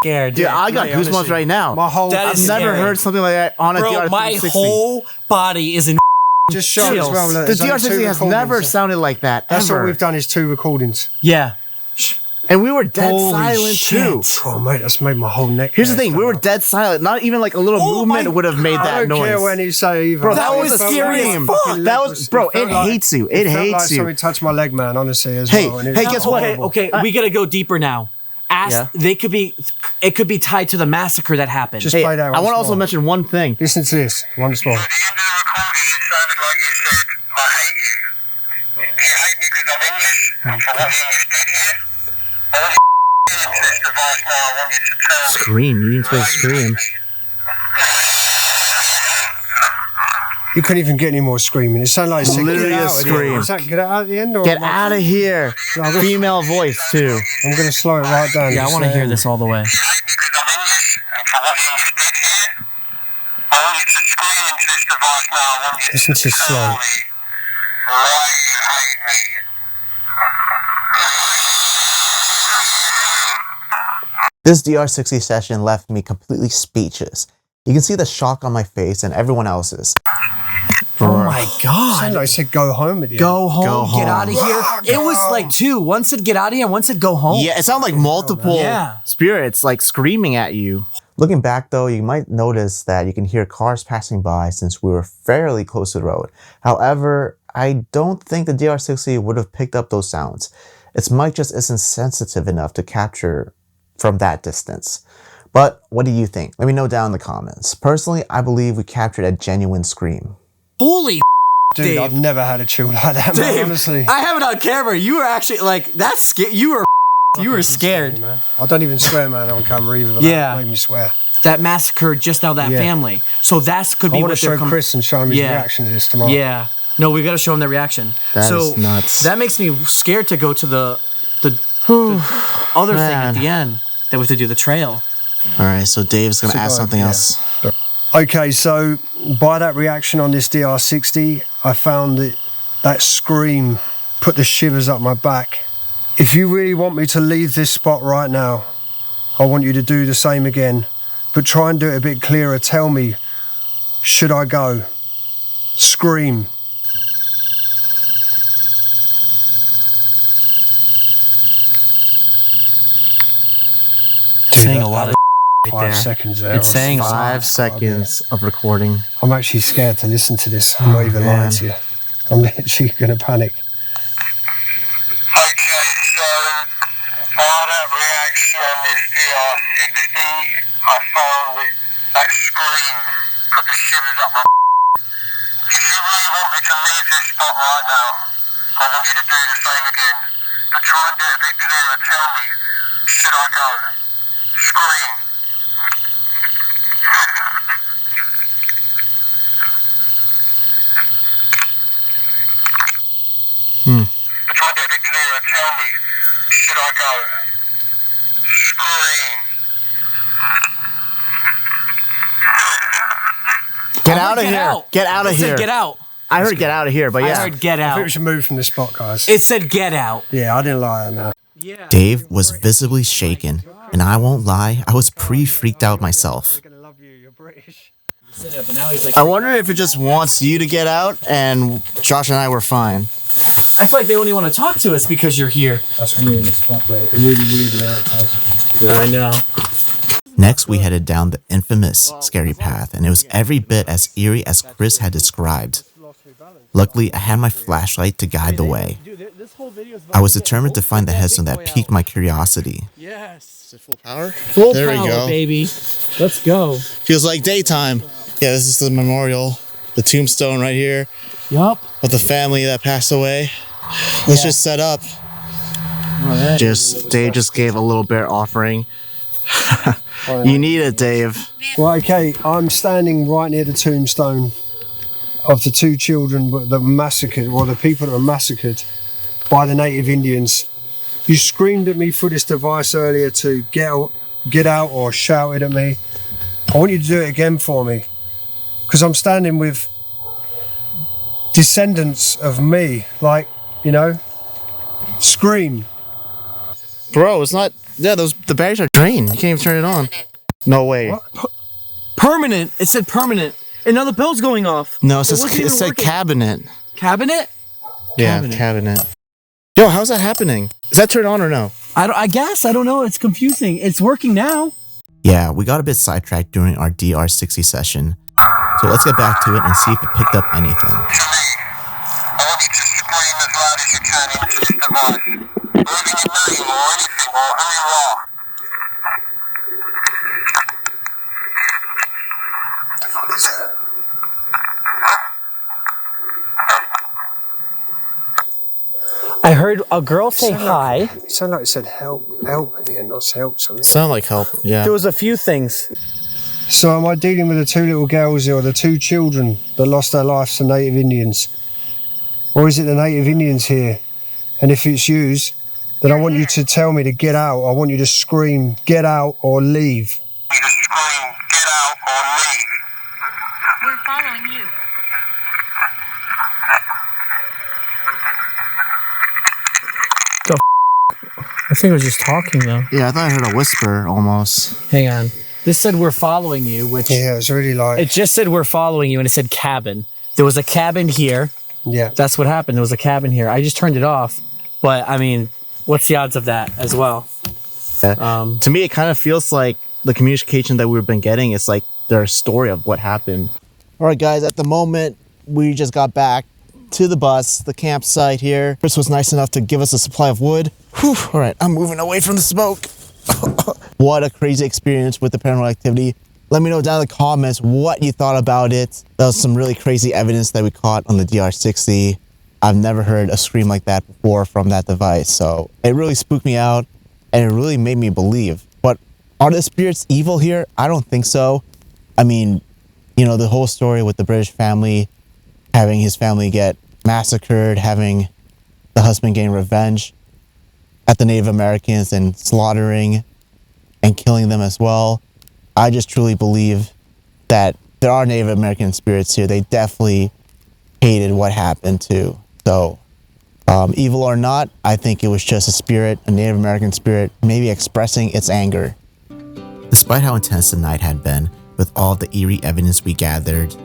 scared. Dude, I got Mate, goosebumps honestly, right now. My whole That I've is never scary. heard something like that on a Bro, DR360. my whole body is in just show as chills. well. Look, The there's only two DR60 has recordings. never sounded like that That's ever. all we've done is 2 recordings. Yeah. And we were dead Holy silent too. shit. Oh mate, that's made my whole neck. Here's the hurt thing, so we were much. dead silent. Not even like a little Oh movement my would have made I that don't noise. care when you say either. Bro, that It was felt scary like as my fuck. fucking That leg was- bro, felt it hates you. It felt hates like you. Somebody touched my leg, man. Honestly, as Hey, well. and it hey, was guess what? horrible. Okay, we gotta go deeper now. Yeah. It could be tied to the massacre that happened. Just Hey, play that I once want to also more. mention one thing. Listen to this once more. At the end of the recording, it sounded like you said, "I hate you." Do you hate me because I'm English and for what the English did here? I want you to scream into this device now. I want you to tell me Scream, you didn't why say you scream. hate me. You couldn't even get any more screaming. It sounded like it said, Literally get a out at the scream. end. Is that get out at the end? Or Get out of here. Female voice too. I'm going to slow it right down. Yeah, I want to hear this all the way. Do you hate me because I'm English and for what the English did here? I want you to scream into this device now. I want you Listen to to tell slow. me why you hate me. This DR60 session left me completely speechless. You can see the shock on my face and everyone else's. Oh my It god. sounded like it said go home at the end. Go home, Go get home. out of here. It was like 2. One said get out of here, and one said go home. Yeah, it sounded like multiple Yeah. spirits like screaming at you. Looking back though, you might notice that you can hear cars passing by since we were fairly close to the road. However, I don't think the DR60 would have picked up those sounds. Its mic just isn't sensitive enough to capture from that distance. But what do you think? Let me know down in the comments. Personally, I believe we captured a genuine scream. Holy Dude, Dave. I've never had a chill like that, man, honestly. I have it on camera. You were actually like, that's scary. You were scared. Man. I don't even swear, man, on camera either. But Yeah. That made me swear. That massacred just now that Yeah. family. So that could be I want what to they're show Chris and show him his Yeah. reaction to this tomorrow. Yeah. No, we got to show him their reaction. That so is nuts. That makes me scared to go to the other thing at the end. That was to do the trail. All right, so Dave's gonna ask something else. Okay, so by that reaction on this DR60, I found that scream put the shivers up my back. If you really want me to leave this spot right now, I want you to do the same again, but try and do it a bit clearer. Tell me, should I go? Scream. Saying a lot of 5 seconds there. It's saying 5 seconds of recording. I'm actually scared to listen to this. I'm not even lying to you. I'm literally going to panic. Okay, so by that reaction on this DR60, I found that scream put the shivers up my. If you really want me to leave this spot right now, I want you to do the same again. But try and get a bit clearer. Tell me, should I go? Scream. But try and get a bit clearer. Tell me, should I go? Scream. Get out of here! out. Get out of It said here! get out. I heard get out of here, but I yeah. heard get I think we out. should move from this spot, guys. It said get out. Yeah, I didn't lie on that. Dave was visibly shaken, and I won't lie, I was pretty freaked out myself. We're going to love you. You're British. I wonder if it just wants you to get out, and Josh and I were fine. I feel like they only want to talk to us because you're here. That's weird as fuck, mate. Really weird. I know. Next, we headed down the infamous scary path, and it was every bit as eerie as Chris had described. Luckily, I had my flashlight to guide the way. I was determined to find the headstone that piqued my curiosity. Yes. Full power? Full There we power, go. baby. Let's go. Feels like daytime. Yeah, this is the memorial, the tombstone right here Yup. of the family that passed away. Let's just set up. Dave just gave a little bear offering. You need it, Dave. Well, okay, I'm standing right near the tombstone of the 2 children that were massacred, or the people that were massacred by the native Indians. You screamed at me through this device earlier to get out, or shouted at me. I want you to do it again for me, because I'm standing with descendants of me, like, you know, scream. Bro, it's not... Yeah, the batteries are drained. You can't even turn it on. No way. What? Permanent. It said permanent. And now the bell's going off. No, it wasn't even said working. cabinet. Cabinet? Yeah, cabinet. Yo, how's that happening? Is that turned on or no? I guess. I don't know. It's confusing. It's working now. Yeah, we got a bit sidetracked during our DR60 session. So let's get back to it and see if it picked up anything. I want you to scream as loud as you can into this device. Leaving your name or anything or who you are. The fuck is that? I heard a girl say hi. It sounded like it said help at the end, not help something. Sound like help, yeah. There was a few things. So am I dealing with the 2 little girls here, or the 2 children that lost their lives to native Indians? Or is it the native Indians here? And if it's yous, then I want you to tell me to get out. I want you to scream, get out or leave. You to scream, get out or leave. We're following you. I think I was just talking though. Yeah, I thought I heard a whisper almost. Hang on. This said we're following you, which Yeah, it's really like... it just said we're following you, and it said cabin. There was a cabin here. Yeah. That's what happened. There was a cabin here. I just turned it off, but I mean, what's the odds of that as well? To me, it kind of feels like the communication that we've been getting, it's like their story of what happened. All right, guys, at the moment, we just got back to the bus, the campsite here. Chris was nice enough to give us a supply of wood. Whew. All right, I'm moving away from the smoke. What a crazy experience with the paranormal activity. Let me know down in the comments what you thought about it. That was some really crazy evidence that we caught on the DR60. I've never heard a scream like that before from that device. So it really spooked me out and it really made me believe. But are the spirits evil here? I don't think so. I mean, you know, the whole story with the British family, having his family get massacred, having the husband getting revenge at the Native Americans and slaughtering and killing them as well. I just truly believe that there are Native American spirits here. They definitely hated what happened too. So evil or not, I think it was just a spirit, a Native American spirit, maybe expressing its anger. Despite how intense the night had been, with all the eerie evidence we gathered,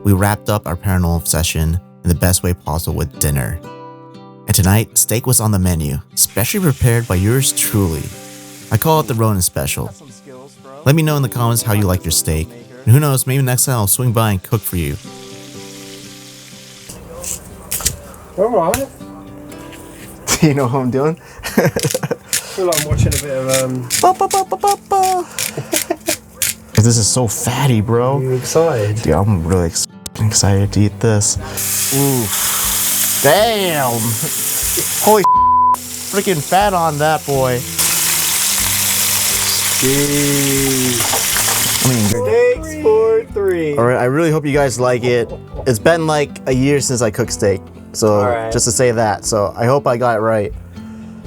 we wrapped up our paranormal session in the best way possible with dinner. And tonight, steak was on the menu, specially prepared by yours truly. I call it the Ronin special. Let me know in the comments how you like your steak. And who knows, maybe next time I'll swing by and cook for you. Alright. Do you know what I'm doing? I feel like I'm watching a bit of This is so fatty, bro. Are you excited? Dude, I'm really excited to eat this. Ooh. Damn! Holy freaking fat on that boy. I mean, Steaks for 3. all right, I really hope you guys like it. It's been like a year since I cooked steak. So, Alright. just to say that. So, I hope I got it right.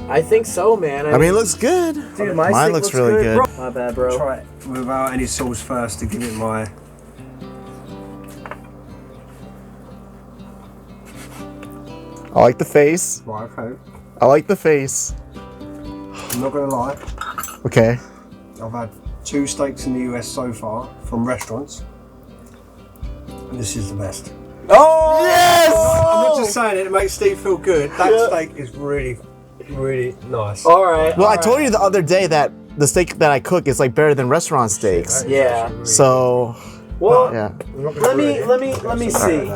I think so, man. I mean, it looks good. dude, Mine steak looks really good. My bad, bro. Try it without any sauce first to give it my... I like the face. Right, okay. I like the face. I'm not gonna lie. Okay. I've had 2 steaks in the US so far from restaurants. And this is the best. Oh! Yes! I'm not just saying it, it makes Steve feel good. That steak is really, really nice. Alright. Well, I told you the other day that the steak that I cook is like better than restaurant steaks. Yeah. So, Well, yeah. let me see.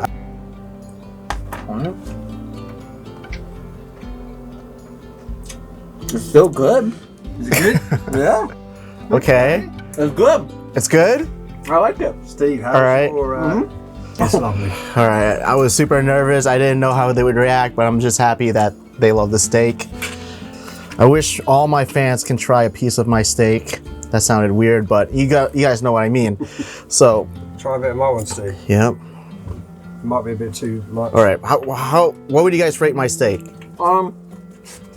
It's still good. Is it good? Yeah. Okay. It's good. It's good? I like it. Steve, how's Alright. your... It's lovely. All right. I was super nervous. I didn't know how they would react, but I'm just happy that they love the steak. I wish all my fans can try a piece of my steak. That sounded weird, but you guys know what I mean. So, Try a bit of my one, Steve. yep. Might be a bit too much. All right. What would you guys rate my steak? I'm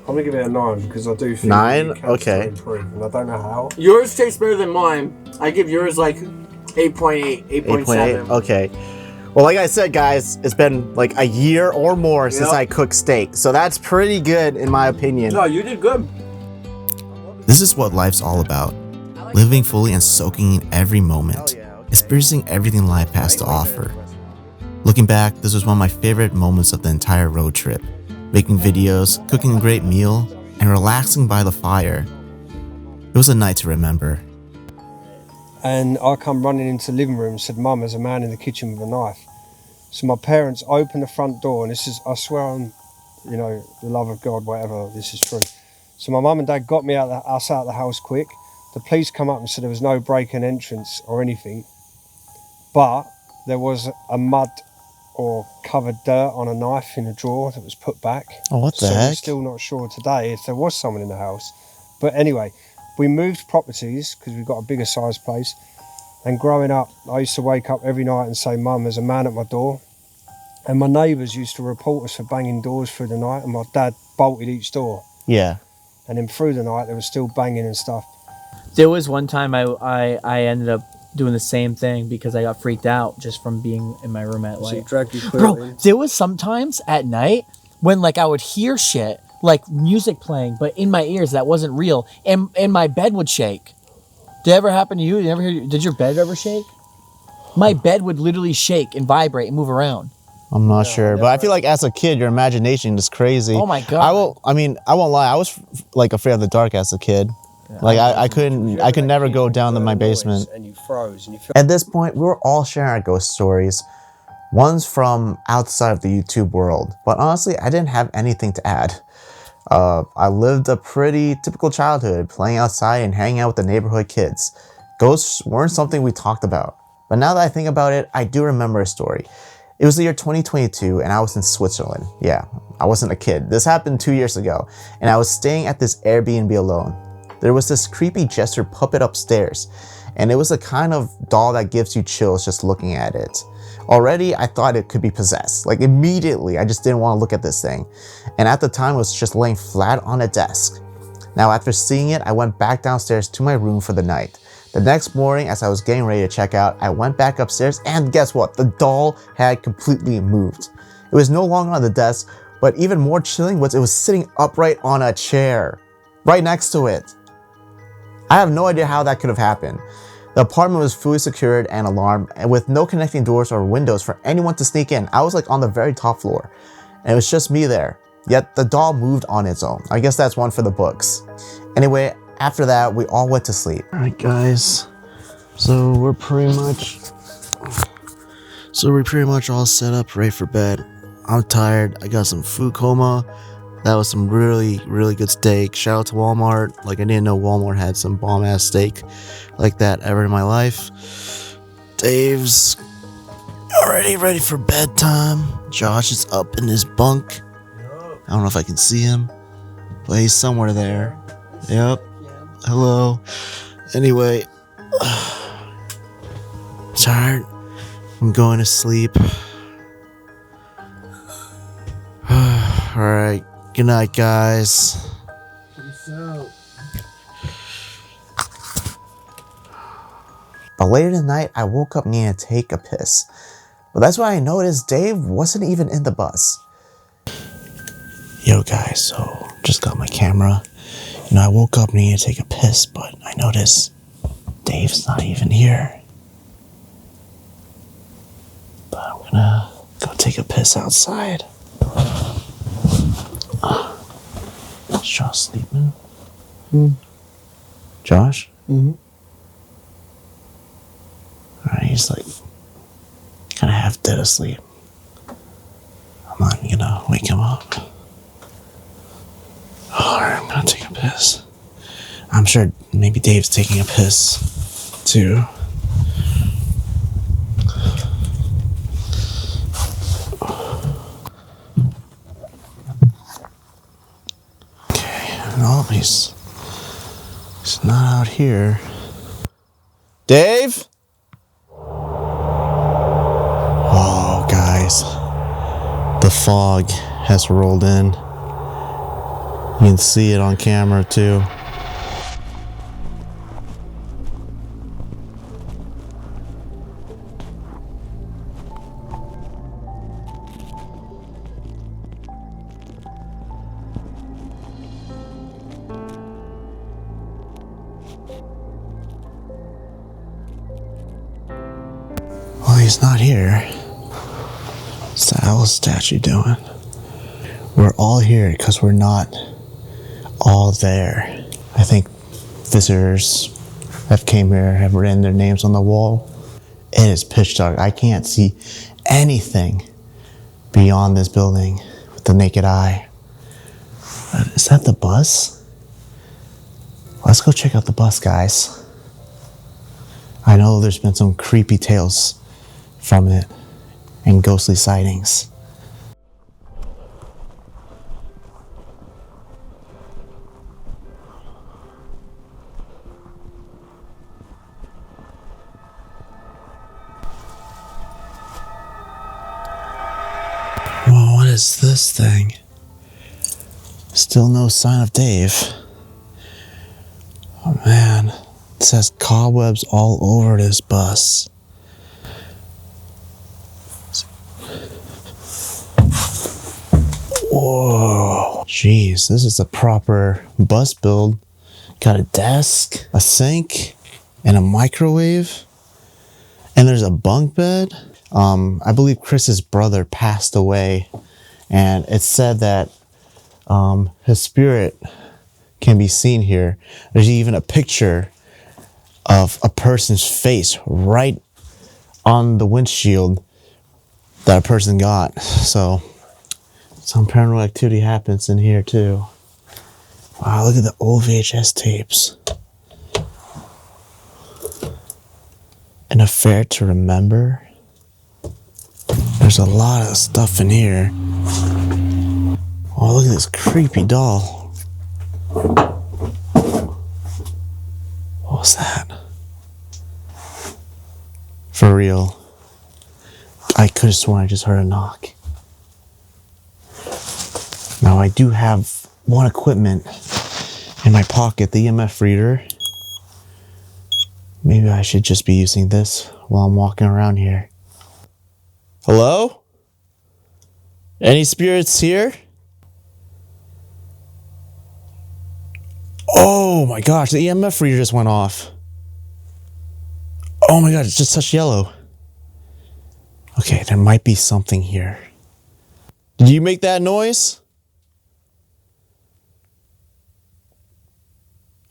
gonna give it a 9 because I do think 9? you can Okay. still improve, and I don't know how. Yours tastes better than mine. I give yours like 8.8, 8.7. 8.8. Okay. Well, like I said, guys, it's been like a year or more since I cooked steak. So that's pretty good in my opinion. No, you did good. This is what life's all about. Living fully and soaking in every moment. Experiencing everything life has to offer. Looking back, this was one of my favorite moments of the entire road trip. Making videos, cooking a great meal, and relaxing by the fire. It was a night to remember. And I come running into the living room and said, Mum, there's a man in the kitchen with a knife. So my parents opened the front door, and this is, I swear on, you know, the love of God, whatever, this is true. So my mum and dad got me us out of the house quick. The police come up and said there was no break and entrance or anything, but there was a mud or covered dirt on a knife in a drawer that was put back. Oh, what the so heck? we're still not sure today if there was someone in the house. But anyway, we moved properties because we've got a bigger size place. And growing up, I used to wake up every night and say, Mum, there's a man at my door. And my neighbours used to report us for banging doors through the night, and my dad bolted each door. Yeah. And then through the night, there was still banging and stuff. There was one time I ended up doing the same thing because I got freaked out just from being in my room at So night. it dragged you Bro, there was sometimes at night when like I would hear shit, like music playing, but in my ears that wasn't real, and my bed would shake. Did it ever happen to you? Did your bed ever shake? My bed would literally shake and vibrate and move around. I'm not sure, but I feel like as a kid, your imagination is crazy. Oh my God. I won't lie. I was like afraid of the dark as a kid. Like I could never go down to my basement. And you froze and you felt At this point, we were all sharing our ghost stories. One's from outside of the YouTube world, but honestly, I didn't have anything to add. I lived a pretty typical childhood, playing outside and hanging out with the neighborhood kids. Ghosts weren't something we talked about. But now that I think about it, I do remember a story. It was the year 2022 and I was in Switzerland. Yeah, I wasn't a kid. This happened 2 years ago and I was staying at this Airbnb alone. There was this creepy jester puppet upstairs and it was the kind of doll that gives you chills just looking at it. Already, I thought it could be possessed. Like immediately, I just didn't want to look at this thing. And at the time, it was just laying flat on a desk. Now, after seeing it, I went back downstairs to my room for the night. The next morning, as I was getting ready to check out, I went back upstairs and guess what? The doll had completely moved. It was no longer on the desk, but even more chilling was it was sitting upright on a chair, right next to it. I have no idea how that could have happened. The apartment was fully secured and alarmed, and with no connecting doors or windows for anyone to sneak in. I was like on the very top floor, and it was just me there. Yet the doll moved on its own. I guess that's one for the books. Anyway, after that, we all went to sleep. All right, guys. So we're pretty much all set up, ready for bed. I'm tired. I got some food coma. That was some really, really good steak. Shout out to Walmart. Like, I didn't know Walmart had some bomb-ass steak like that ever in my life. Dave's already ready for bedtime. Josh is up in his bunk. I don't know if I can see him, but he's somewhere there. Yep. Hello. Anyway, tired. I'm going to sleep. Alright. Good night, guys. But later in the night, I woke up needing to take a piss. But that's when I noticed Dave wasn't even in the bus. Yo, guys, so just got my camera. You know, I woke up needing to take a piss, but I noticed Dave's not even here. But I'm gonna go take a piss outside. Is Josh sleeping? Josh? Mm-hmm. Alright, he's like kind of half dead asleep. I'm not gonna wake him up. Alright, I'm gonna take a piss. I'm sure maybe Dave's taking a piss too. Oh, he's not out here. Dave? Oh, guys. The fog has rolled in. You can see it on camera, too. Well, he's not here. What's the owl statue doing? We're all here because we're not all there. I think visitors have came here, have written their names on the wall. It is pitch dark. I can't see anything beyond this building with the naked eye. Is that the bus? Let's go check out the bus, guys. I know there's been some creepy tales from it and ghostly sightings. Whoa, what is this thing? Still no sign of Dave. Oh man, it says cobwebs all over this bus. Whoa, jeez, this is a proper bus build. Got a desk, a sink, and a microwave. And there's a bunk bed. I believe Chris's brother passed away, and it said that his spirit can be seen here. There's even a picture of a person's face right on the windshield that a person got. So some paranormal activity happens in here too. Wow, look at the old VHS tapes. An affair to remember. There's a lot of stuff in here. Oh, look at this creepy doll. What was that? For real. I could have sworn I just heard a knock. Now I do have one equipment in my pocket, the EMF reader. Maybe I should just be using this while I'm walking around here. Hello? Any spirits here? Oh my gosh, the EMF reader just went off. Oh my god, it's just touched yellow. Okay, there might be something here. Did you make that noise?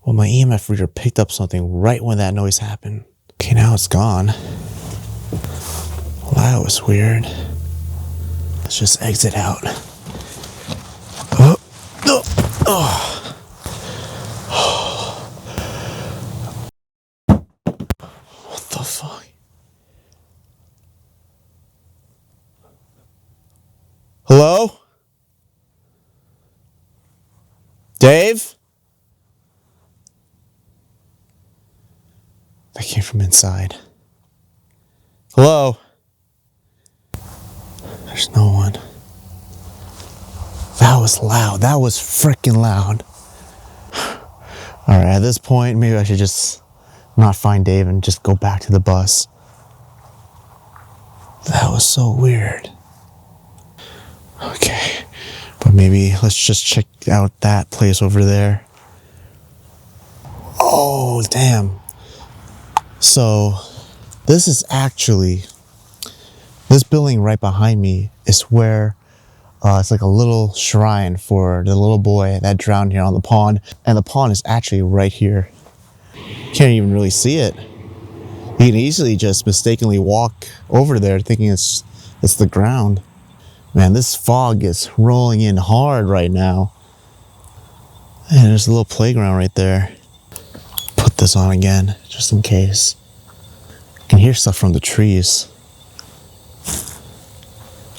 Well, my EMF reader picked up something right when that noise happened. Okay, now it's gone. Well, that was weird. Let's just exit out. Oh, oh, oh. What the fuck? Hello? Dave? That came from inside. Hello? There's no one. That was loud. That was freaking loud. Alright, at this point, maybe I should just not find Dave and just go back to the bus. That was so weird. Okay, but maybe let's just check out that place over there. Oh, damn. So, this is actually, this building right behind me is where it's like a little shrine for the little boy that drowned here on the pond. And the pond is actually right here. Can't even really see it. You can easily just mistakenly walk over there thinking it's the ground. Man, this fog is rolling in hard right now. And there's a little playground right there. Put this on again, just in case. You can hear stuff from the trees.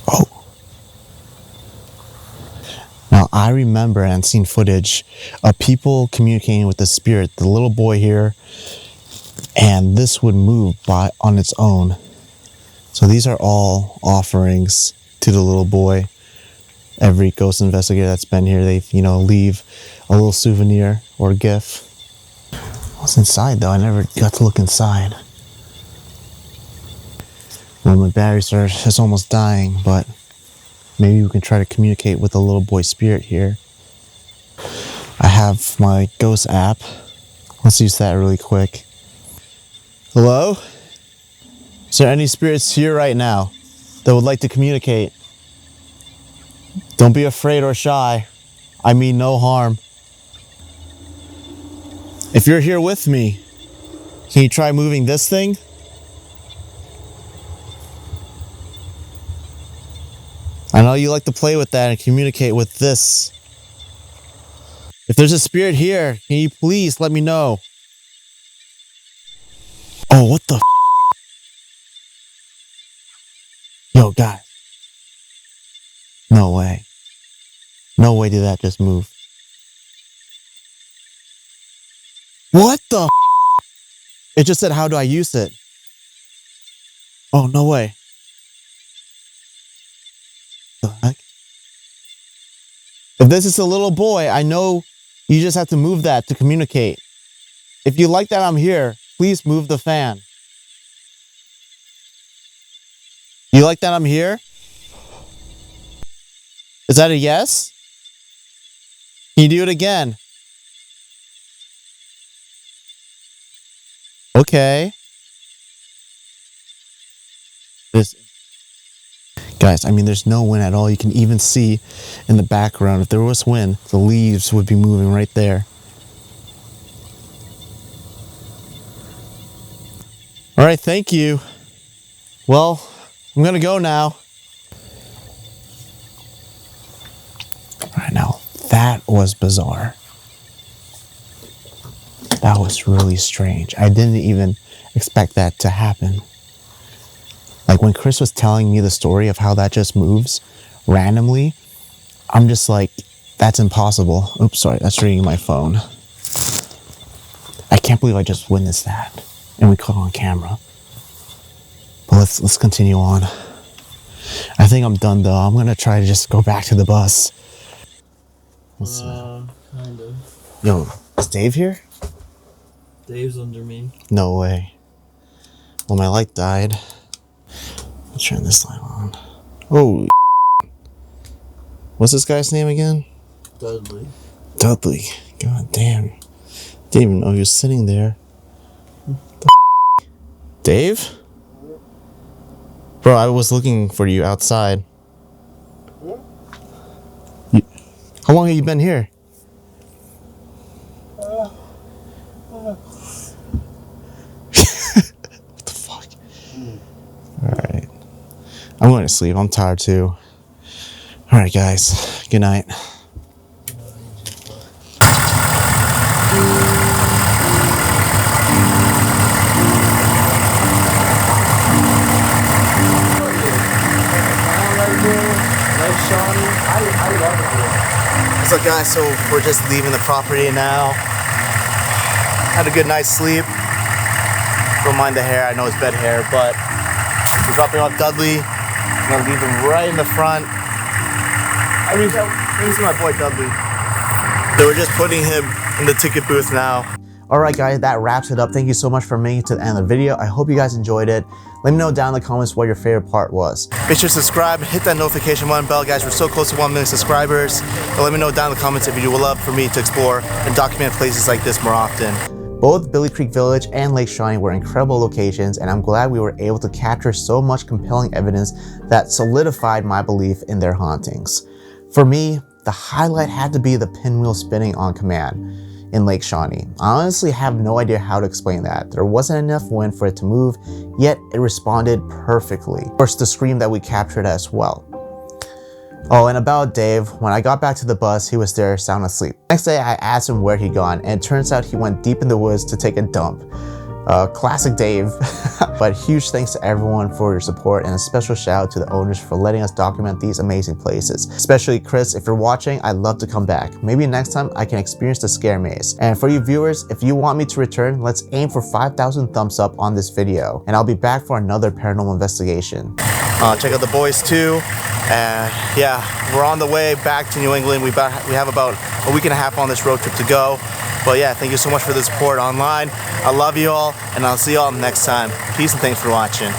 Oh. Now, I remember and seen footage of people communicating with the spirit, the little boy here, and this would move on its own. So these are all offerings to the little boy. Every ghost investigator that's been here, they leave a little souvenir or gift. What's inside though? I never got to look inside. Well, my batteries are just almost dying, but maybe we can try to communicate with the little boy spirit here. I have my ghost app. Let's use that really quick. Hello? Is there any spirits here right now that would like to communicate? Don't be afraid or shy. I mean no harm. If you're here with me, can you try moving this thing? I know you like to play with that and communicate with this. If there's a spirit here, can you please let me know? Oh, what the f? Yo, guys. No way. No way did that just move. What the f? It just said, how do I use it? Oh, no way. The heck? If this is a little boy, I know you just have to move that to communicate. If you like that I'm here, please move the fan. You like that I'm here? Is that a yes? Can you do it again? Okay. Guys, I mean, there's no wind at all. You can even see in the background, if there was wind, the leaves would be moving right there. right, thank you. Well, I'm gonna go now. All right, now that was bizarre. That was really strange. I didn't even expect that to happen. Like when Chris was telling me the story of how that just moves randomly, I'm just like, that's impossible. Oops, sorry, that's ringing my phone. I can't believe I just witnessed that. And we caught it on camera. But let's continue on. I think I'm done though. I'm gonna try to just go back to the bus. Kind of. Yo, is Dave here? Dave's under me. No way. Well, my light died. Let's turn this light on. Oh, what's this guy's name again? Dudley. Dudley. God damn. Didn't even know he was sitting there. Dave? Bro, I was looking for you outside. How long have you been here? What the fuck? Alright. I'm going to sleep. I'm tired too. Alright, guys. Good night. Lake Shawnee. I love it here. What's up, guys? So we're just leaving the property now. Had a good night's sleep. Don't mind the hair. I know it's bed hair, but we're dropping off Dudley. I'm gonna leave him right in the front. I mean, this is my boy Dudley. So we're just putting him in the ticket booth now. Alright guys, that wraps it up. Thank you so much for making it to the end of the video. I hope you guys enjoyed it. Let me know down in the comments what your favorite part was. Make sure to subscribe, hit that notification bell, guys. We're so close to 1 million subscribers. But let me know down in the comments if you would love for me to explore and document places like this more often. Both Billy Creek Village and Lake Shawnee were incredible locations, and I'm glad we were able to capture so much compelling evidence that solidified my belief in their hauntings. For me, the highlight had to be the pinwheel spinning on command in Lake Shawnee. I honestly have no idea how to explain that. There wasn't enough wind for it to move, yet it responded perfectly. Of course, the scream that we captured as well. Oh, and about Dave, when I got back to the bus, he was there sound asleep. Next day, I asked him where he'd gone, and it turns out he went deep in the woods to take a dump. Classic Dave. But huge thanks to everyone for your support, and a special shout out to the owners for letting us document these amazing places. Especially Chris, if you're watching, I'd love to come back. Maybe next time I can experience the scare maze. And for you viewers, if you want me to return, let's aim for 5,000 thumbs up on this video, and I'll be back for another paranormal investigation. Check out the boys too. Yeah, we're on the way back to New England. We have about a week and a half on this road trip to go. But yeah, thank you so much for the support online. I love you all, and I'll see you all next time. Peace and thanks for watching.